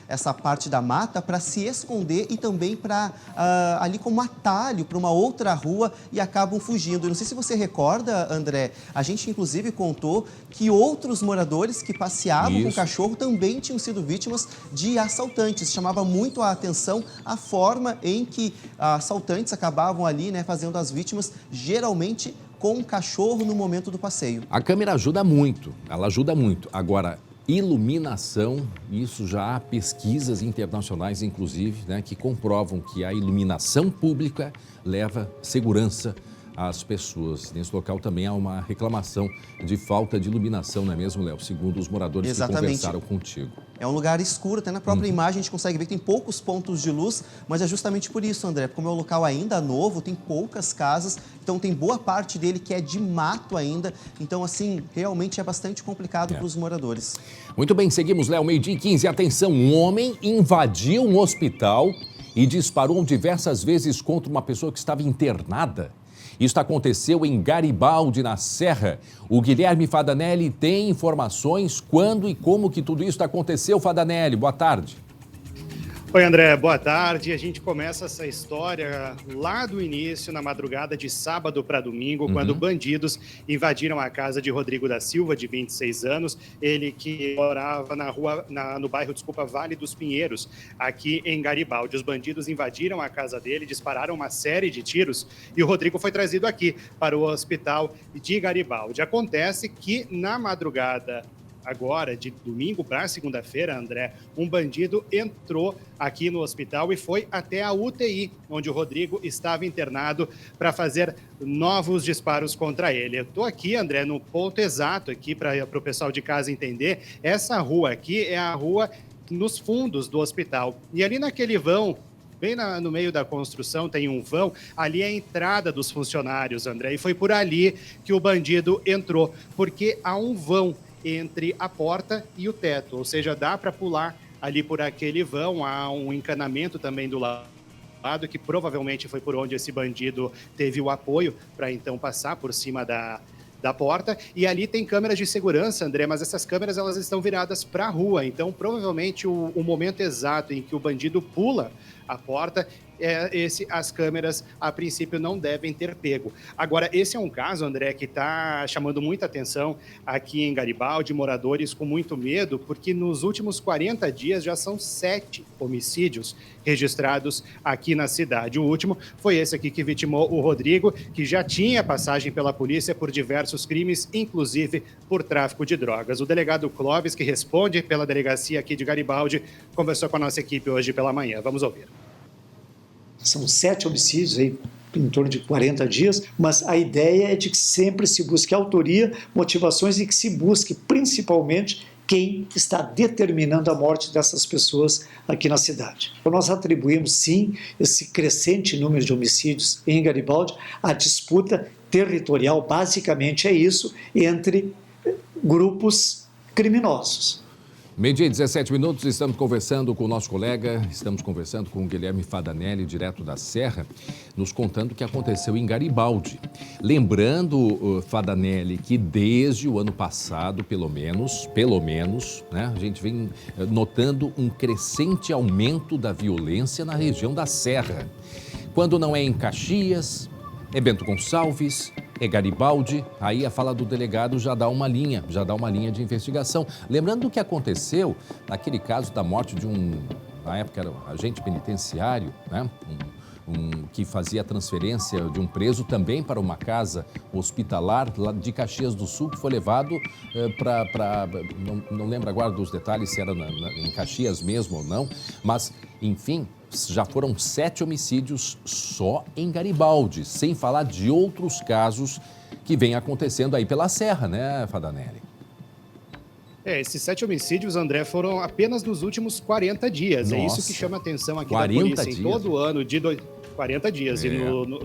[SPEAKER 3] essa parte da mata para se esconder e também para ali como atalho para uma outra rua e acabam fugindo. Eu não sei se você recorda, André, a gente inclusive contou que outros moradores que passeavam com o cachorro também tinham sido vítimas de assaltantes. Chamava muito a atenção a forma em que assaltantes acabavam ali, né, fazendo as vítimas, geralmente com o cachorro no momento do passeio.
[SPEAKER 1] A câmera ajuda muito, ela ajuda muito. Agora, iluminação, isso já há pesquisas internacionais, inclusive, né, que comprovam que a iluminação pública leva segurança às pessoas. Nesse local também há uma reclamação de falta de iluminação, não é mesmo, Léo? Segundo os moradores que conversaram contigo. É
[SPEAKER 3] um lugar escuro, até na própria imagem a gente consegue ver que tem poucos pontos de luz, mas é justamente por isso, André, como é um local ainda novo, tem poucas casas, então tem boa parte dele que é de mato ainda, então assim, realmente é bastante complicado para os moradores.
[SPEAKER 1] Muito bem, seguimos, Léo, 12h15, atenção, um homem invadiu um hospital e disparou diversas vezes contra uma pessoa que estava internada. Isso aconteceu em Garibaldi, na Serra. O Guilherme Fadanelli tem informações quando e como que tudo isso aconteceu. Fadanelli, boa tarde.
[SPEAKER 9] Oi, André, boa tarde. A gente começa essa história lá do início, na madrugada de sábado para domingo, quando bandidos invadiram a casa de Rodrigo da Silva, de 26 anos, ele que morava no bairro Vale dos Pinheiros, aqui em Garibaldi. Os bandidos invadiram a casa dele, dispararam uma série de tiros e o Rodrigo foi trazido aqui para o hospital de Garibaldi. Acontece que na madrugada agora, de domingo para segunda-feira, André, um bandido entrou aqui no hospital e foi até a UTI, onde o Rodrigo estava internado, para fazer novos disparos contra ele. Eu estou aqui, André, no ponto exato aqui para o pessoal de casa entender. Essa rua aqui é a rua nos fundos do hospital. E ali naquele vão, bem no meio da construção, tem um vão, ali é a entrada dos funcionários, André, e foi por ali que o bandido entrou, porque há um vão entre a porta e o teto, ou seja, dá para pular ali por aquele vão. Há um encanamento também do lado, que provavelmente foi por onde esse bandido teve o apoio para então passar por cima da porta. E ali tem câmeras de segurança, André, mas essas câmeras elas estão viradas para a rua. Então, provavelmente, o momento exato em que o bandido pula a porta, as câmeras, a princípio, não devem ter pego. Agora, esse é um caso, André, que está chamando muita atenção aqui em Garibaldi, moradores com muito medo, porque nos últimos 40 dias já são 7 homicídios registrados aqui na cidade. O último foi esse aqui que vitimou o Rodrigo, que já tinha passagem pela polícia por diversos crimes, inclusive por tráfico de drogas. O delegado Clóvis, que responde pela delegacia aqui de Garibaldi, conversou com a nossa equipe hoje pela manhã. Vamos ouvir.
[SPEAKER 10] São 7 homicídios aí, em torno de 40 dias, mas a ideia é de que sempre se busque autoria, motivações e que se busque principalmente quem está determinando a morte dessas pessoas aqui na cidade. Então, nós atribuímos, sim, esse crescente número de homicídios em Garibaldi à disputa territorial, basicamente é isso, entre grupos criminosos.
[SPEAKER 1] Meio-dia e 17 minutos, estamos conversando com o nosso colega, estamos conversando com o Guilherme Fadanelli, direto da Serra, nos contando o que aconteceu em Garibaldi. Lembrando, Fadanelli, que desde o ano passado, pelo menos, né, a gente vem notando um crescente aumento da violência na região da Serra. Quando não é em Caxias, é Bento Gonçalves, é Garibaldi, aí a fala do delegado já dá uma linha de investigação. Lembrando do que aconteceu naquele caso da morte de na época era um agente penitenciário, né? Que fazia a transferência de um preso também para uma casa hospitalar lá de Caxias do Sul, que foi levado não lembro agora dos detalhes se era em Caxias mesmo ou não, mas enfim, já foram 7 homicídios só em Garibaldi, sem falar de outros casos que vêm acontecendo aí pela Serra, né, Fadanelli?
[SPEAKER 9] Esses 7 homicídios, André, foram apenas nos últimos 40 dias.
[SPEAKER 1] Nossa,
[SPEAKER 9] é isso que chama a atenção aqui da polícia.
[SPEAKER 1] Dias.
[SPEAKER 9] Em todo o ano de 40 dias. E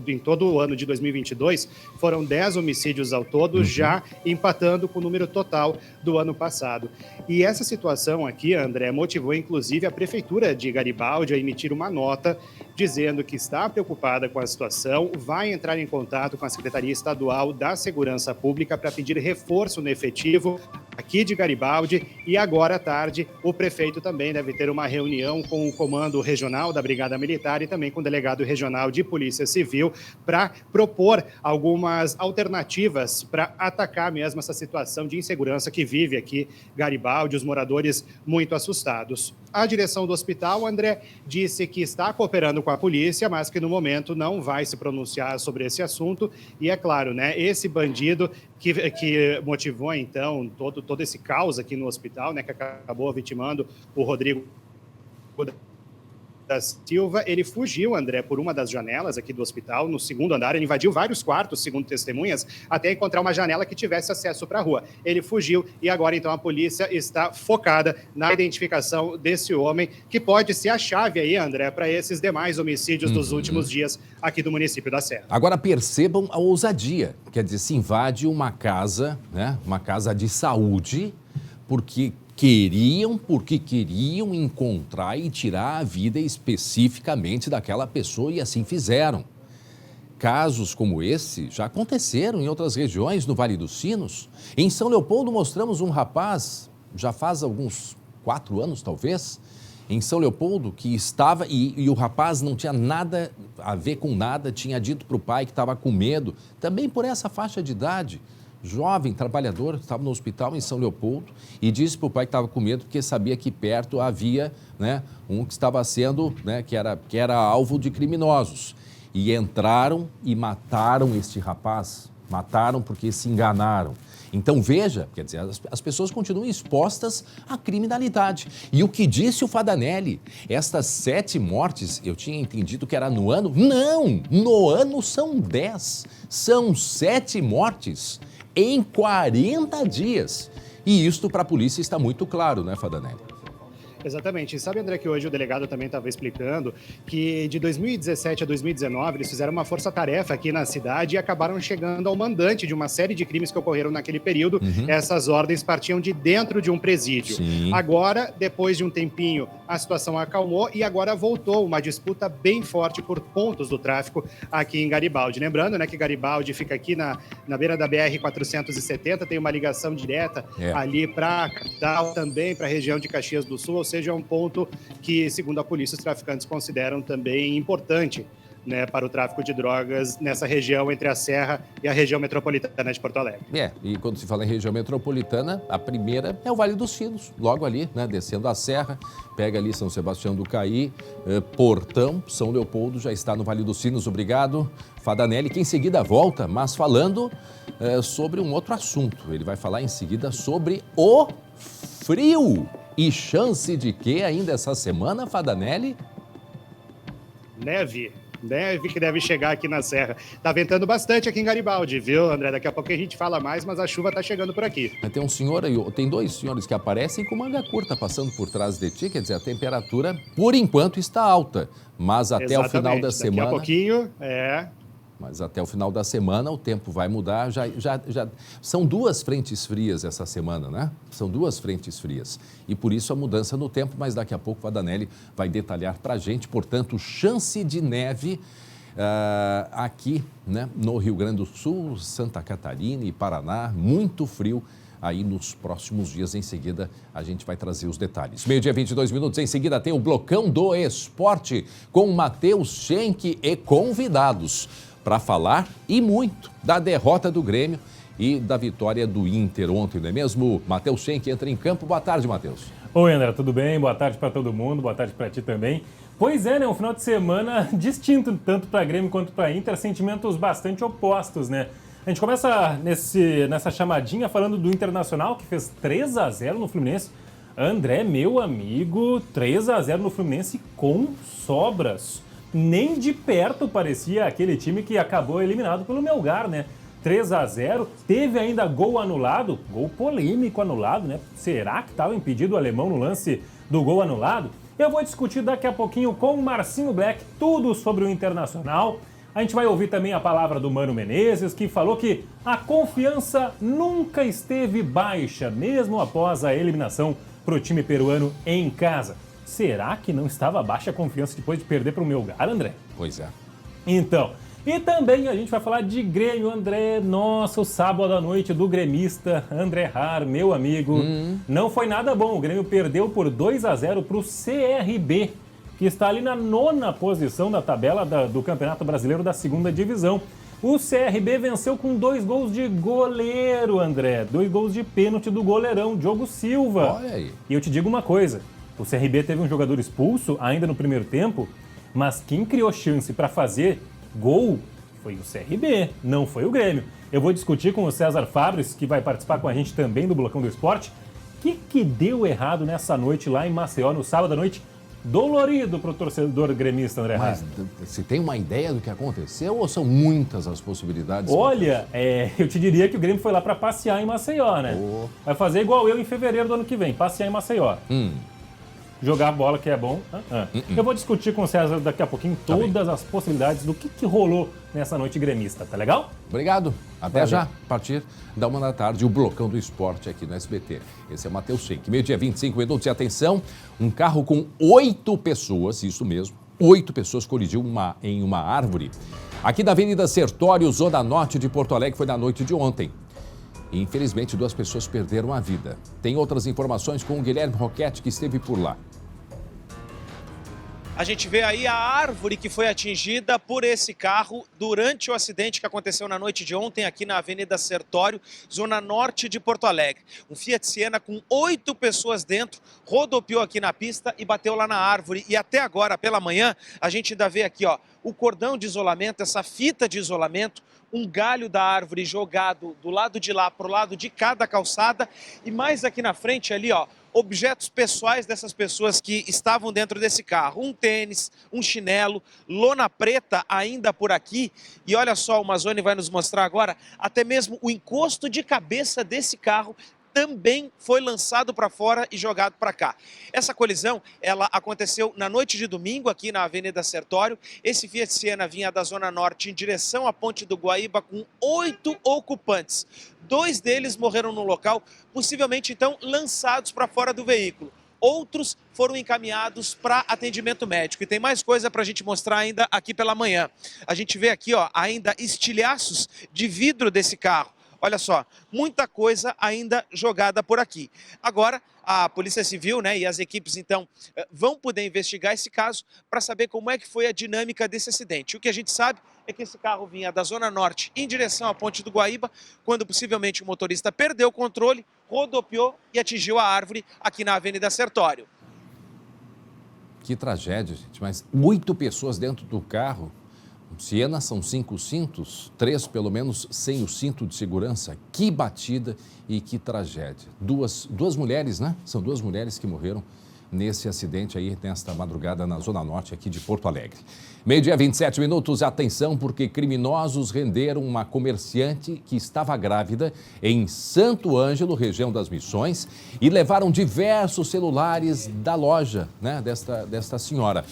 [SPEAKER 9] em todo o ano de 2022, foram 10 homicídios ao todo, já empatando com o número total do ano passado. E essa situação aqui, André, motivou inclusive a Prefeitura de Garibaldi a emitir uma nota dizendo que está preocupada com a situação, vai entrar em contato com a Secretaria Estadual da Segurança Pública para pedir reforço no efetivo aqui de Garibaldi, e agora à tarde o prefeito também deve ter uma reunião com o comando regional da Brigada Militar e também com o delegado regional de Polícia Civil para propor algumas alternativas para atacar mesmo essa situação de insegurança que vive aqui Garibaldi, os moradores muito assustados. A direção do hospital, André, disse que está cooperando com a polícia, mas que no momento não vai se pronunciar sobre esse assunto. E é claro, né, esse bandido que motivou então todo esse caos aqui no hospital, né, que acabou vitimando o Rodrigo da Silva, ele fugiu, André, por uma das janelas aqui do hospital, no segundo andar. Ele invadiu vários quartos, segundo testemunhas, até encontrar uma janela que tivesse acesso para a rua. Ele fugiu e agora, então, a polícia está focada na identificação desse homem, que pode ser a chave aí, André, para esses demais homicídios dos últimos dias aqui do município da Serra.
[SPEAKER 1] Agora, percebam a ousadia. Quer dizer, se invade uma casa, né, uma casa de saúde, porque queriam encontrar e tirar a vida especificamente daquela pessoa, e assim fizeram. Casos como esse já aconteceram em outras regiões, no Vale dos Sinos. Em São Leopoldo mostramos um rapaz, já faz alguns 4 anos talvez, em São Leopoldo, que estava, e o rapaz não tinha nada a ver com nada, tinha dito para o pai que estava com medo, também por essa faixa de idade. Jovem, trabalhador, estava no hospital em São Leopoldo e disse para o pai que estava com medo porque sabia que perto havia, né, um que estava sendo, né, que era alvo de criminosos. E entraram e mataram este rapaz, mataram porque se enganaram. Então veja, quer dizer, as pessoas continuam expostas à criminalidade. E o que disse o Fadanelli, estas 7 mortes, eu tinha entendido que era no ano? Não, no ano são 10, são 7 mortes em 40 dias. E isto para a polícia está muito claro, né, Fadanelli?
[SPEAKER 9] Exatamente. E sabe, André, que hoje o delegado também estava explicando que de 2017 a 2019 eles fizeram uma força-tarefa aqui na cidade e acabaram chegando ao mandante de uma série de crimes que ocorreram naquele período. Essas ordens partiam de dentro de um presídio.
[SPEAKER 1] Sim.
[SPEAKER 9] Agora, depois de um tempinho, a situação acalmou e agora voltou uma disputa bem forte por pontos do tráfico aqui em Garibaldi. Lembrando, né, que Garibaldi fica aqui na beira da BR-470, tem uma ligação direta ali para a capital, também para a região de Caxias do Sul, ou seja, é um ponto que, segundo a polícia, os traficantes consideram também importante, né, para o tráfico de drogas nessa região entre a Serra e a região metropolitana de Porto Alegre.
[SPEAKER 1] E quando se fala em região metropolitana, a primeira é o Vale dos Sinos, logo ali, né, descendo a serra, pega ali São Sebastião do Caí, Portão, São Leopoldo, já está no Vale dos Sinos. Obrigado, Fadanelli, que em seguida volta, mas falando sobre um outro assunto. Ele vai falar em seguida sobre o frio. E chance de quê ainda essa semana, Fadanelli?
[SPEAKER 9] Neve que deve chegar aqui na Serra. Tá ventando bastante aqui em Garibaldi, viu, André? Daqui a pouco a gente fala mais, mas a chuva tá chegando por aqui.
[SPEAKER 1] Tem um senhor aí, tem dois senhores que aparecem com manga curta passando por trás de ti, quer dizer, a temperatura, por enquanto, está alta, mas até o final da semana...
[SPEAKER 9] Daqui a pouquinho,
[SPEAKER 1] Mas até o final da semana o tempo vai mudar. Já são duas frentes frias essa semana, né? São duas frentes frias. E por isso a mudança no tempo, mas daqui a pouco o Fadanelli vai detalhar para a gente. Portanto, chance de neve aqui, né, no Rio Grande do Sul, Santa Catarina e Paraná. Muito frio aí nos próximos dias. Em seguida, a gente vai trazer os detalhes. 12h, 22 minutos. Em seguida, tem o Blocão do Esporte com Matheus Schenck e convidados para falar e muito da derrota do Grêmio e da vitória do Inter ontem, não é mesmo? Matheus Schenck entra em campo. Boa tarde, Matheus.
[SPEAKER 11] Oi, André, tudo bem? Boa tarde para todo mundo, boa tarde para ti também. Pois é, né? Um final de semana distinto, tanto para Grêmio quanto para Inter, sentimentos bastante opostos, né? A gente começa nessa chamadinha falando do Internacional, que fez 3-0 no Fluminense. André, meu amigo, 3-0 no Fluminense com sobras. Nem de perto parecia aquele time que acabou eliminado pelo Melgar, né? 3-0, teve ainda gol anulado, gol polêmico anulado, né? Será que estava impedido o alemão no lance do gol anulado? Eu vou discutir daqui a pouquinho com o Marcinho Black tudo sobre o Internacional. A gente vai ouvir também a palavra do Mano Menezes, que falou que a confiança nunca esteve baixa, mesmo após a eliminação para o time peruano em casa. Será que não estava baixa a confiança depois de perder para o Melgar, André?
[SPEAKER 1] Pois é.
[SPEAKER 11] Então, e também a gente vai falar de Grêmio, André. Nossa, o sábado à noite do gremista André Har, meu amigo. Não foi nada bom. O Grêmio perdeu por 2-0 para o CRB, que está ali na 9ª posição da tabela do Campeonato Brasileiro da 2ª Divisão. O CRB venceu com 2 gols de goleiro, André. 2 gols de pênalti do goleirão, Diogo Silva.
[SPEAKER 1] Olha aí.
[SPEAKER 11] E eu te digo uma coisa. O CRB teve um jogador expulso ainda no primeiro tempo, mas quem criou chance para fazer gol foi o CRB, não foi o Grêmio. Eu vou discutir com o César Fabres, que vai participar com a gente também do Blocão do Esporte, o que deu errado nessa noite lá em Maceió, no sábado à noite, dolorido para o torcedor gremista, André Har.
[SPEAKER 1] Mas você tem uma ideia do que aconteceu ou são muitas as possibilidades?
[SPEAKER 11] Olha, eu te diria que o Grêmio foi lá para passear em Maceió, né? Vai fazer igual eu em fevereiro do ano que vem, passear em Maceió. Jogar bola que é bom. Eu vou discutir com o César daqui a pouquinho todas as possibilidades do que rolou nessa noite gremista, tá legal?
[SPEAKER 1] Obrigado. Até já, a partir da 1 da tarde, o Blocão do Esporte aqui no SBT. Esse é o Matheus Schenck. 12h, 25 minutos. E atenção, um carro com 8 pessoas, isso mesmo, 8 pessoas colidiu em uma árvore. Aqui da Avenida Sertório, zona norte de Porto Alegre, foi na noite de ontem. E, infelizmente, 2 pessoas perderam a vida. Tem outras informações com o Guilherme Roquette, que esteve por lá.
[SPEAKER 2] A gente vê aí a árvore que foi atingida por esse carro durante o acidente que aconteceu na noite de ontem aqui na Avenida Sertório, zona norte de Porto Alegre. Um Fiat Siena com 8 pessoas dentro rodopiou aqui na pista e bateu lá na árvore. E até agora, pela manhã, a gente ainda vê aqui, ó, o cordão de isolamento, essa fita de isolamento, um galho da árvore jogado do lado de lá para o lado de cada calçada e mais aqui na frente ali, ó, objetos pessoais dessas pessoas que estavam dentro desse carro. Um tênis, um chinelo, lona preta ainda por aqui. E olha só, o Mazzoni vai nos mostrar agora até mesmo o encosto de cabeça desse carro também foi lançado para fora e jogado para cá. Essa colisão, ela aconteceu na noite de domingo aqui na Avenida Sertório. Esse Fiat Siena vinha da Zona Norte em direção à Ponte do Guaíba com 8 ocupantes. 2 deles morreram no local, possivelmente então lançados para fora do veículo. Outros foram encaminhados para atendimento médico. E tem mais coisa para a gente mostrar ainda aqui pela manhã. A gente vê aqui ainda estilhaços de vidro desse carro. Olha só, muita coisa ainda jogada por aqui. Agora, a Polícia Civil, e as equipes, então, vão poder investigar esse caso para saber como é que foi a dinâmica desse acidente. O que a gente sabe é que esse carro vinha da Zona Norte em direção à Ponte do Guaíba, quando possivelmente o motorista perdeu o controle, rodopiou e atingiu a árvore aqui na Avenida Sertório.
[SPEAKER 1] Que tragédia, gente. Mas 8 pessoas dentro do carro. Siena são 5 cintos, 3 pelo menos sem o cinto de segurança. Que batida e que tragédia. Duas mulheres, né? São 2 mulheres que morreram nesse acidente aí, nesta madrugada na Zona Norte aqui de Porto Alegre. 12h27 minutos, atenção, porque criminosos renderam uma comerciante que estava grávida em Santo Ângelo, região das Missões, e levaram diversos celulares da loja, desta senhora.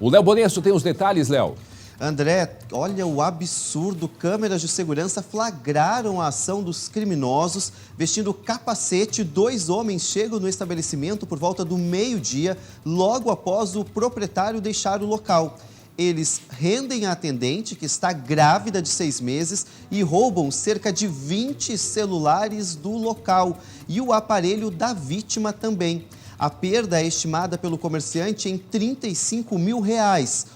[SPEAKER 1] O Léo Bonesso tem os detalhes, Léo.
[SPEAKER 3] André, olha o absurdo, câmeras de segurança flagraram a ação dos criminosos. Vestindo capacete, 2 homens chegam no estabelecimento por volta do meio-dia, logo após o proprietário deixar o local. Eles rendem a atendente, que está grávida de 6 meses, e roubam cerca de 20 celulares do local e o aparelho da vítima também. A perda é estimada pelo comerciante em R$35 mil.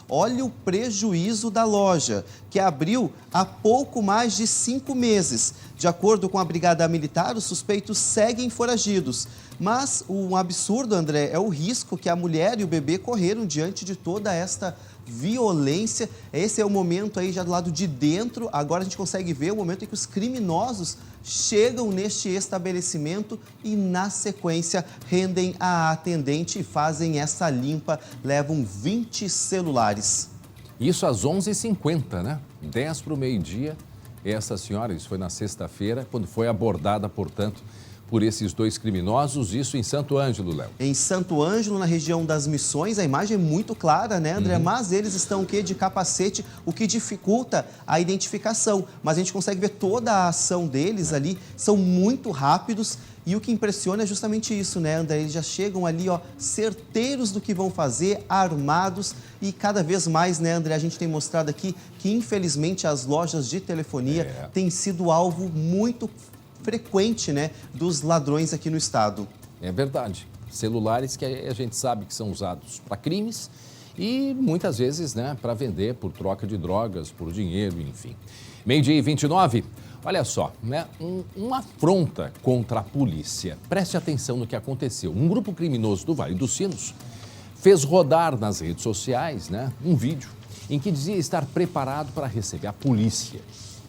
[SPEAKER 3] Olha o prejuízo da loja, que abriu há pouco mais de 5 meses. De acordo com a Brigada Militar, os suspeitos seguem foragidos. Mas o absurdo, André, é o risco que a mulher e o bebê correram diante de toda esta violência. Esse é o momento aí já do lado de dentro. Agora a gente consegue ver o momento em que os criminosos chegam neste estabelecimento e, na sequência, rendem a atendente e fazem essa limpa. Levam 20 celulares.
[SPEAKER 1] Isso às 11h50, né? 10 para o meio-dia. Essa senhora, isso foi na sexta-feira, quando foi abordada, portanto, por esses 2 criminosos, isso em Santo Ângelo, Léo. Em
[SPEAKER 3] Santo Ângelo, na região das Missões, a imagem é muito clara, né, André? Mas eles estão o quê? De capacete, o que dificulta a identificação. Mas a gente consegue ver toda a ação deles ali, são muito rápidos. E o que impressiona é justamente isso, né, André? Eles já chegam ali, certeiros do que vão fazer, armados. E cada vez mais, né, André, a gente tem mostrado aqui que, infelizmente, as lojas de telefonia têm sido alvo muito frequente, né, dos ladrões aqui no estado. É verdade. Celulares que a gente sabe que são usados para crimes e muitas vezes, né, para vender por troca de drogas, por dinheiro, enfim. 12h29, olha só, né, uma afronta contra a polícia. Preste atenção no que aconteceu. Um grupo criminoso do Vale dos Sinos fez rodar nas redes sociais, né, um vídeo em que dizia estar preparado para receber a polícia.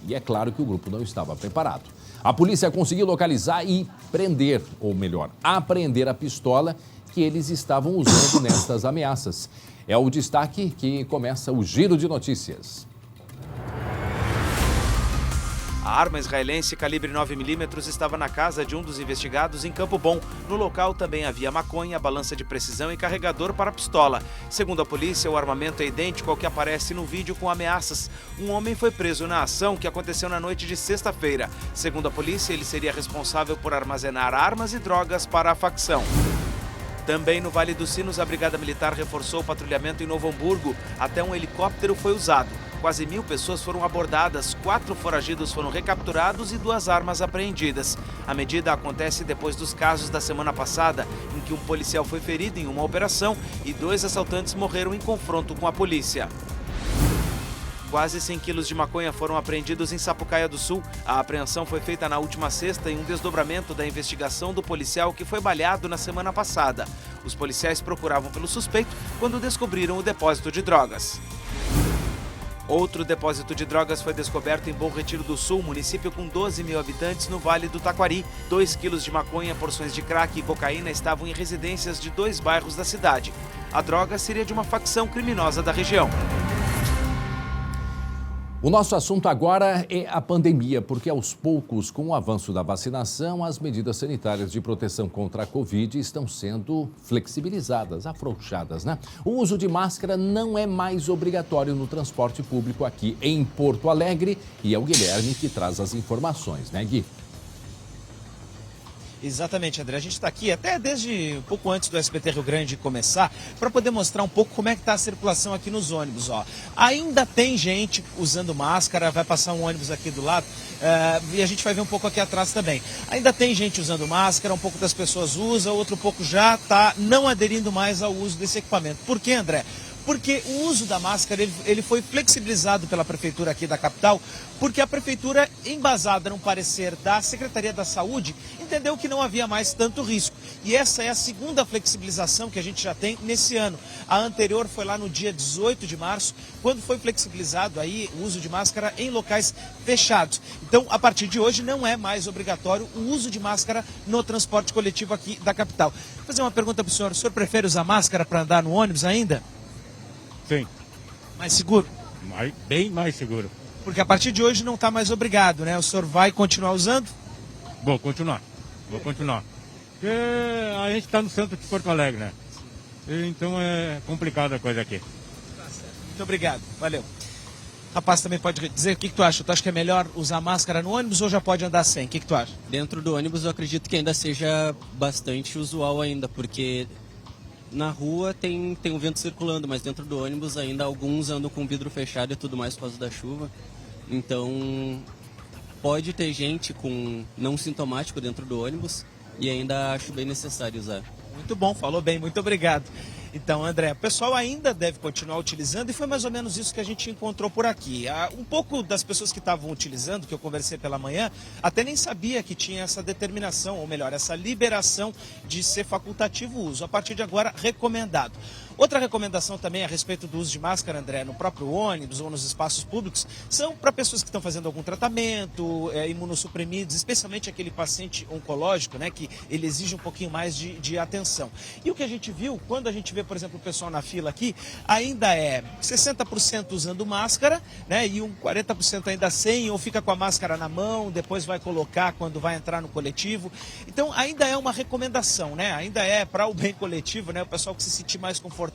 [SPEAKER 3] E é claro que o grupo não estava preparado. A polícia conseguiu localizar e prender, ou melhor, apreender a pistola que eles estavam usando nestas ameaças. É o destaque que começa o Giro de Notícias.
[SPEAKER 2] A arma israelense calibre 9mm estava na casa de um dos investigados em Campo Bom. No local também havia maconha, balança de precisão e carregador para a pistola. Segundo a polícia, o armamento é idêntico ao que aparece no vídeo com ameaças. Um homem foi preso na ação que aconteceu na noite de sexta-feira. Segundo a polícia, ele seria responsável por armazenar armas e drogas para a facção. Também no Vale dos Sinos, a Brigada Militar reforçou o patrulhamento em Novo Hamburgo. Até um helicóptero foi usado. Quase 1.000 pessoas foram abordadas, 4 foragidos foram recapturados e 2 armas apreendidas. A medida acontece depois dos casos da semana passada, em que um policial foi ferido em uma operação e 2 assaltantes morreram em confronto com a polícia. Quase 100 quilos de maconha foram apreendidos em Sapucaia do Sul. A apreensão foi feita na última sexta em um desdobramento da investigação do policial que foi baleado na semana passada. Os policiais procuravam pelo suspeito quando descobriram o depósito de drogas. Outro depósito de drogas foi descoberto em Bom Retiro do Sul, município com 12 mil habitantes no Vale do Taquari. 2 quilos de maconha, porções de crack e cocaína estavam em residências de 2 bairros da cidade. A droga seria de uma facção criminosa da região.
[SPEAKER 1] O nosso assunto agora é a pandemia, porque aos poucos, com o avanço da vacinação, as medidas sanitárias de proteção contra a Covid estão sendo flexibilizadas, afrouxadas, né? O uso de máscara não é mais obrigatório no transporte público aqui em Porto Alegre e é o Guilherme que traz as informações, né, Gui?
[SPEAKER 2] Exatamente, André. A gente está aqui até desde um pouco antes do SBT Rio Grande começar para poder mostrar um pouco como é que está a circulação aqui nos ônibus. Ó. Ainda tem gente usando máscara, vai passar um ônibus aqui do lado e a gente vai ver um pouco aqui atrás também. Ainda tem gente usando máscara, um pouco das pessoas usam, outro pouco já está não aderindo mais ao uso desse equipamento. Por quê, André? Porque o uso da máscara ele foi flexibilizado pela Prefeitura aqui da capital, porque a Prefeitura, embasada num parecer da Secretaria da Saúde, entendeu que não havia mais tanto risco. E essa é a segunda flexibilização que a gente já tem nesse ano. A anterior foi lá no dia 18 de março, quando foi flexibilizado aí o uso de máscara em locais fechados. Então, a partir de hoje, não é mais obrigatório o uso de máscara no transporte coletivo aqui da capital. Vou fazer uma pergunta para o senhor prefere usar máscara para andar no ônibus ainda?
[SPEAKER 12] Sim.
[SPEAKER 2] Mais seguro?
[SPEAKER 12] Bem mais seguro.
[SPEAKER 2] Porque a partir de hoje não está mais obrigado, né? O senhor vai continuar usando?
[SPEAKER 12] Vou continuar. Porque a gente está no centro de Porto Alegre, né? Então é complicada a coisa aqui.
[SPEAKER 2] Muito obrigado, valeu. Rapaz, também pode dizer o que tu acha? Tu acha que é melhor usar máscara no ônibus ou já pode andar sem? O que tu acha?
[SPEAKER 13] Dentro do ônibus eu acredito que ainda seja bastante usual ainda, porque na rua tem o vento circulando, mas dentro do ônibus ainda alguns andam com vidro fechado e tudo mais por causa da chuva. Então pode ter gente com não sintomático dentro do ônibus e ainda acho bem necessário usar.
[SPEAKER 2] Muito bom, falou bem, muito obrigado. Então, André, o pessoal ainda deve continuar utilizando e foi mais ou menos isso que a gente encontrou por aqui. Um pouco das pessoas que estavam utilizando, que eu conversei pela manhã, até nem sabia que tinha essa determinação, ou melhor, essa liberação de ser facultativo o uso. A partir de agora, recomendado. Outra recomendação também a respeito do uso de máscara, André, no próprio ônibus ou nos espaços públicos, são para pessoas que estão fazendo algum tratamento, imunossuprimidos, especialmente aquele paciente oncológico, né, que ele exige um pouquinho mais de atenção. E o que a gente viu, quando a gente vê, por exemplo, o pessoal na fila aqui, ainda é 60% usando máscara, né, e 40% ainda sem, ou fica com a máscara na mão, depois vai colocar quando vai entrar no coletivo. Então, ainda é uma recomendação, né, ainda é para o bem coletivo, né, o pessoal que se sentir mais confortável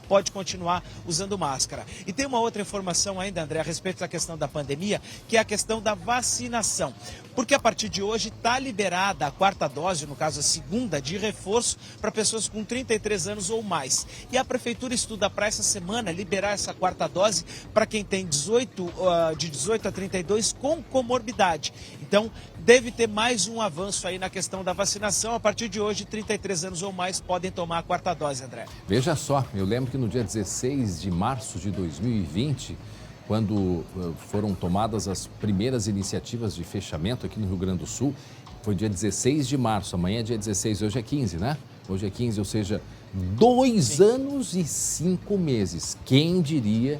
[SPEAKER 2] pode continuar usando máscara. E tem uma outra informação ainda, André, a respeito da questão da pandemia, que é a questão da vacinação. Porque a partir de hoje está liberada a quarta dose, no caso a segunda, de reforço para pessoas com 33 anos ou mais. E a Prefeitura estuda para essa semana liberar essa quarta dose para quem tem de 18 a 32 com comorbidade. Então, deve ter mais um avanço aí na questão da vacinação. A partir de hoje, 33 anos ou mais podem tomar a quarta dose, André.
[SPEAKER 1] Veja só, eu lembro que no dia 16 de março de 2020, quando foram tomadas as primeiras iniciativas de fechamento aqui no Rio Grande do Sul, foi dia 16 de março, amanhã é dia 16, hoje é 15, né? Hoje é 15, ou seja, 2 anos e 5 meses. Quem diria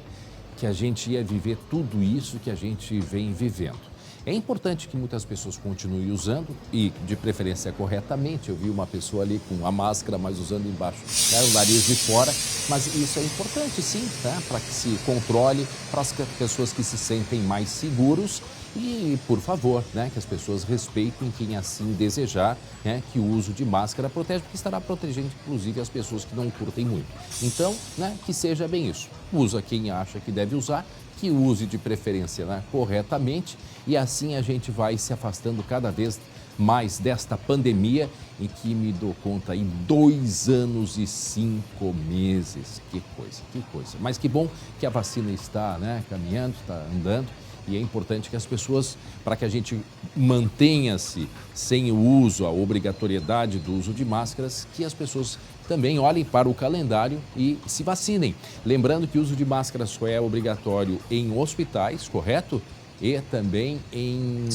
[SPEAKER 1] que a gente ia viver tudo isso que a gente vem vivendo? É importante que muitas pessoas continuem usando e, de preferência, corretamente. Eu vi uma pessoa ali com a máscara, mas usando embaixo, né, o nariz de fora. Mas isso é importante, sim, tá? Para que se controle, para as pessoas que se sentem mais seguros. E, por favor, né, que as pessoas respeitem quem assim desejar, né, que o uso de máscara protege, porque estará protegendo, inclusive, as pessoas que não curtem muito. Então, né, que seja bem isso. Usa quem acha que deve usar, que use de preferência, né, corretamente, e assim a gente vai se afastando cada vez mais desta pandemia em que me dou conta aí 2 anos e 5 meses. Que coisa. Mas que bom que a vacina está, né, caminhando, está andando. E é importante que as pessoas, para que a gente mantenha-se sem o uso, a obrigatoriedade do uso de máscaras, que as pessoas também olhem para o calendário e se vacinem. Lembrando que o uso de máscaras só é obrigatório em hospitais, correto? E também em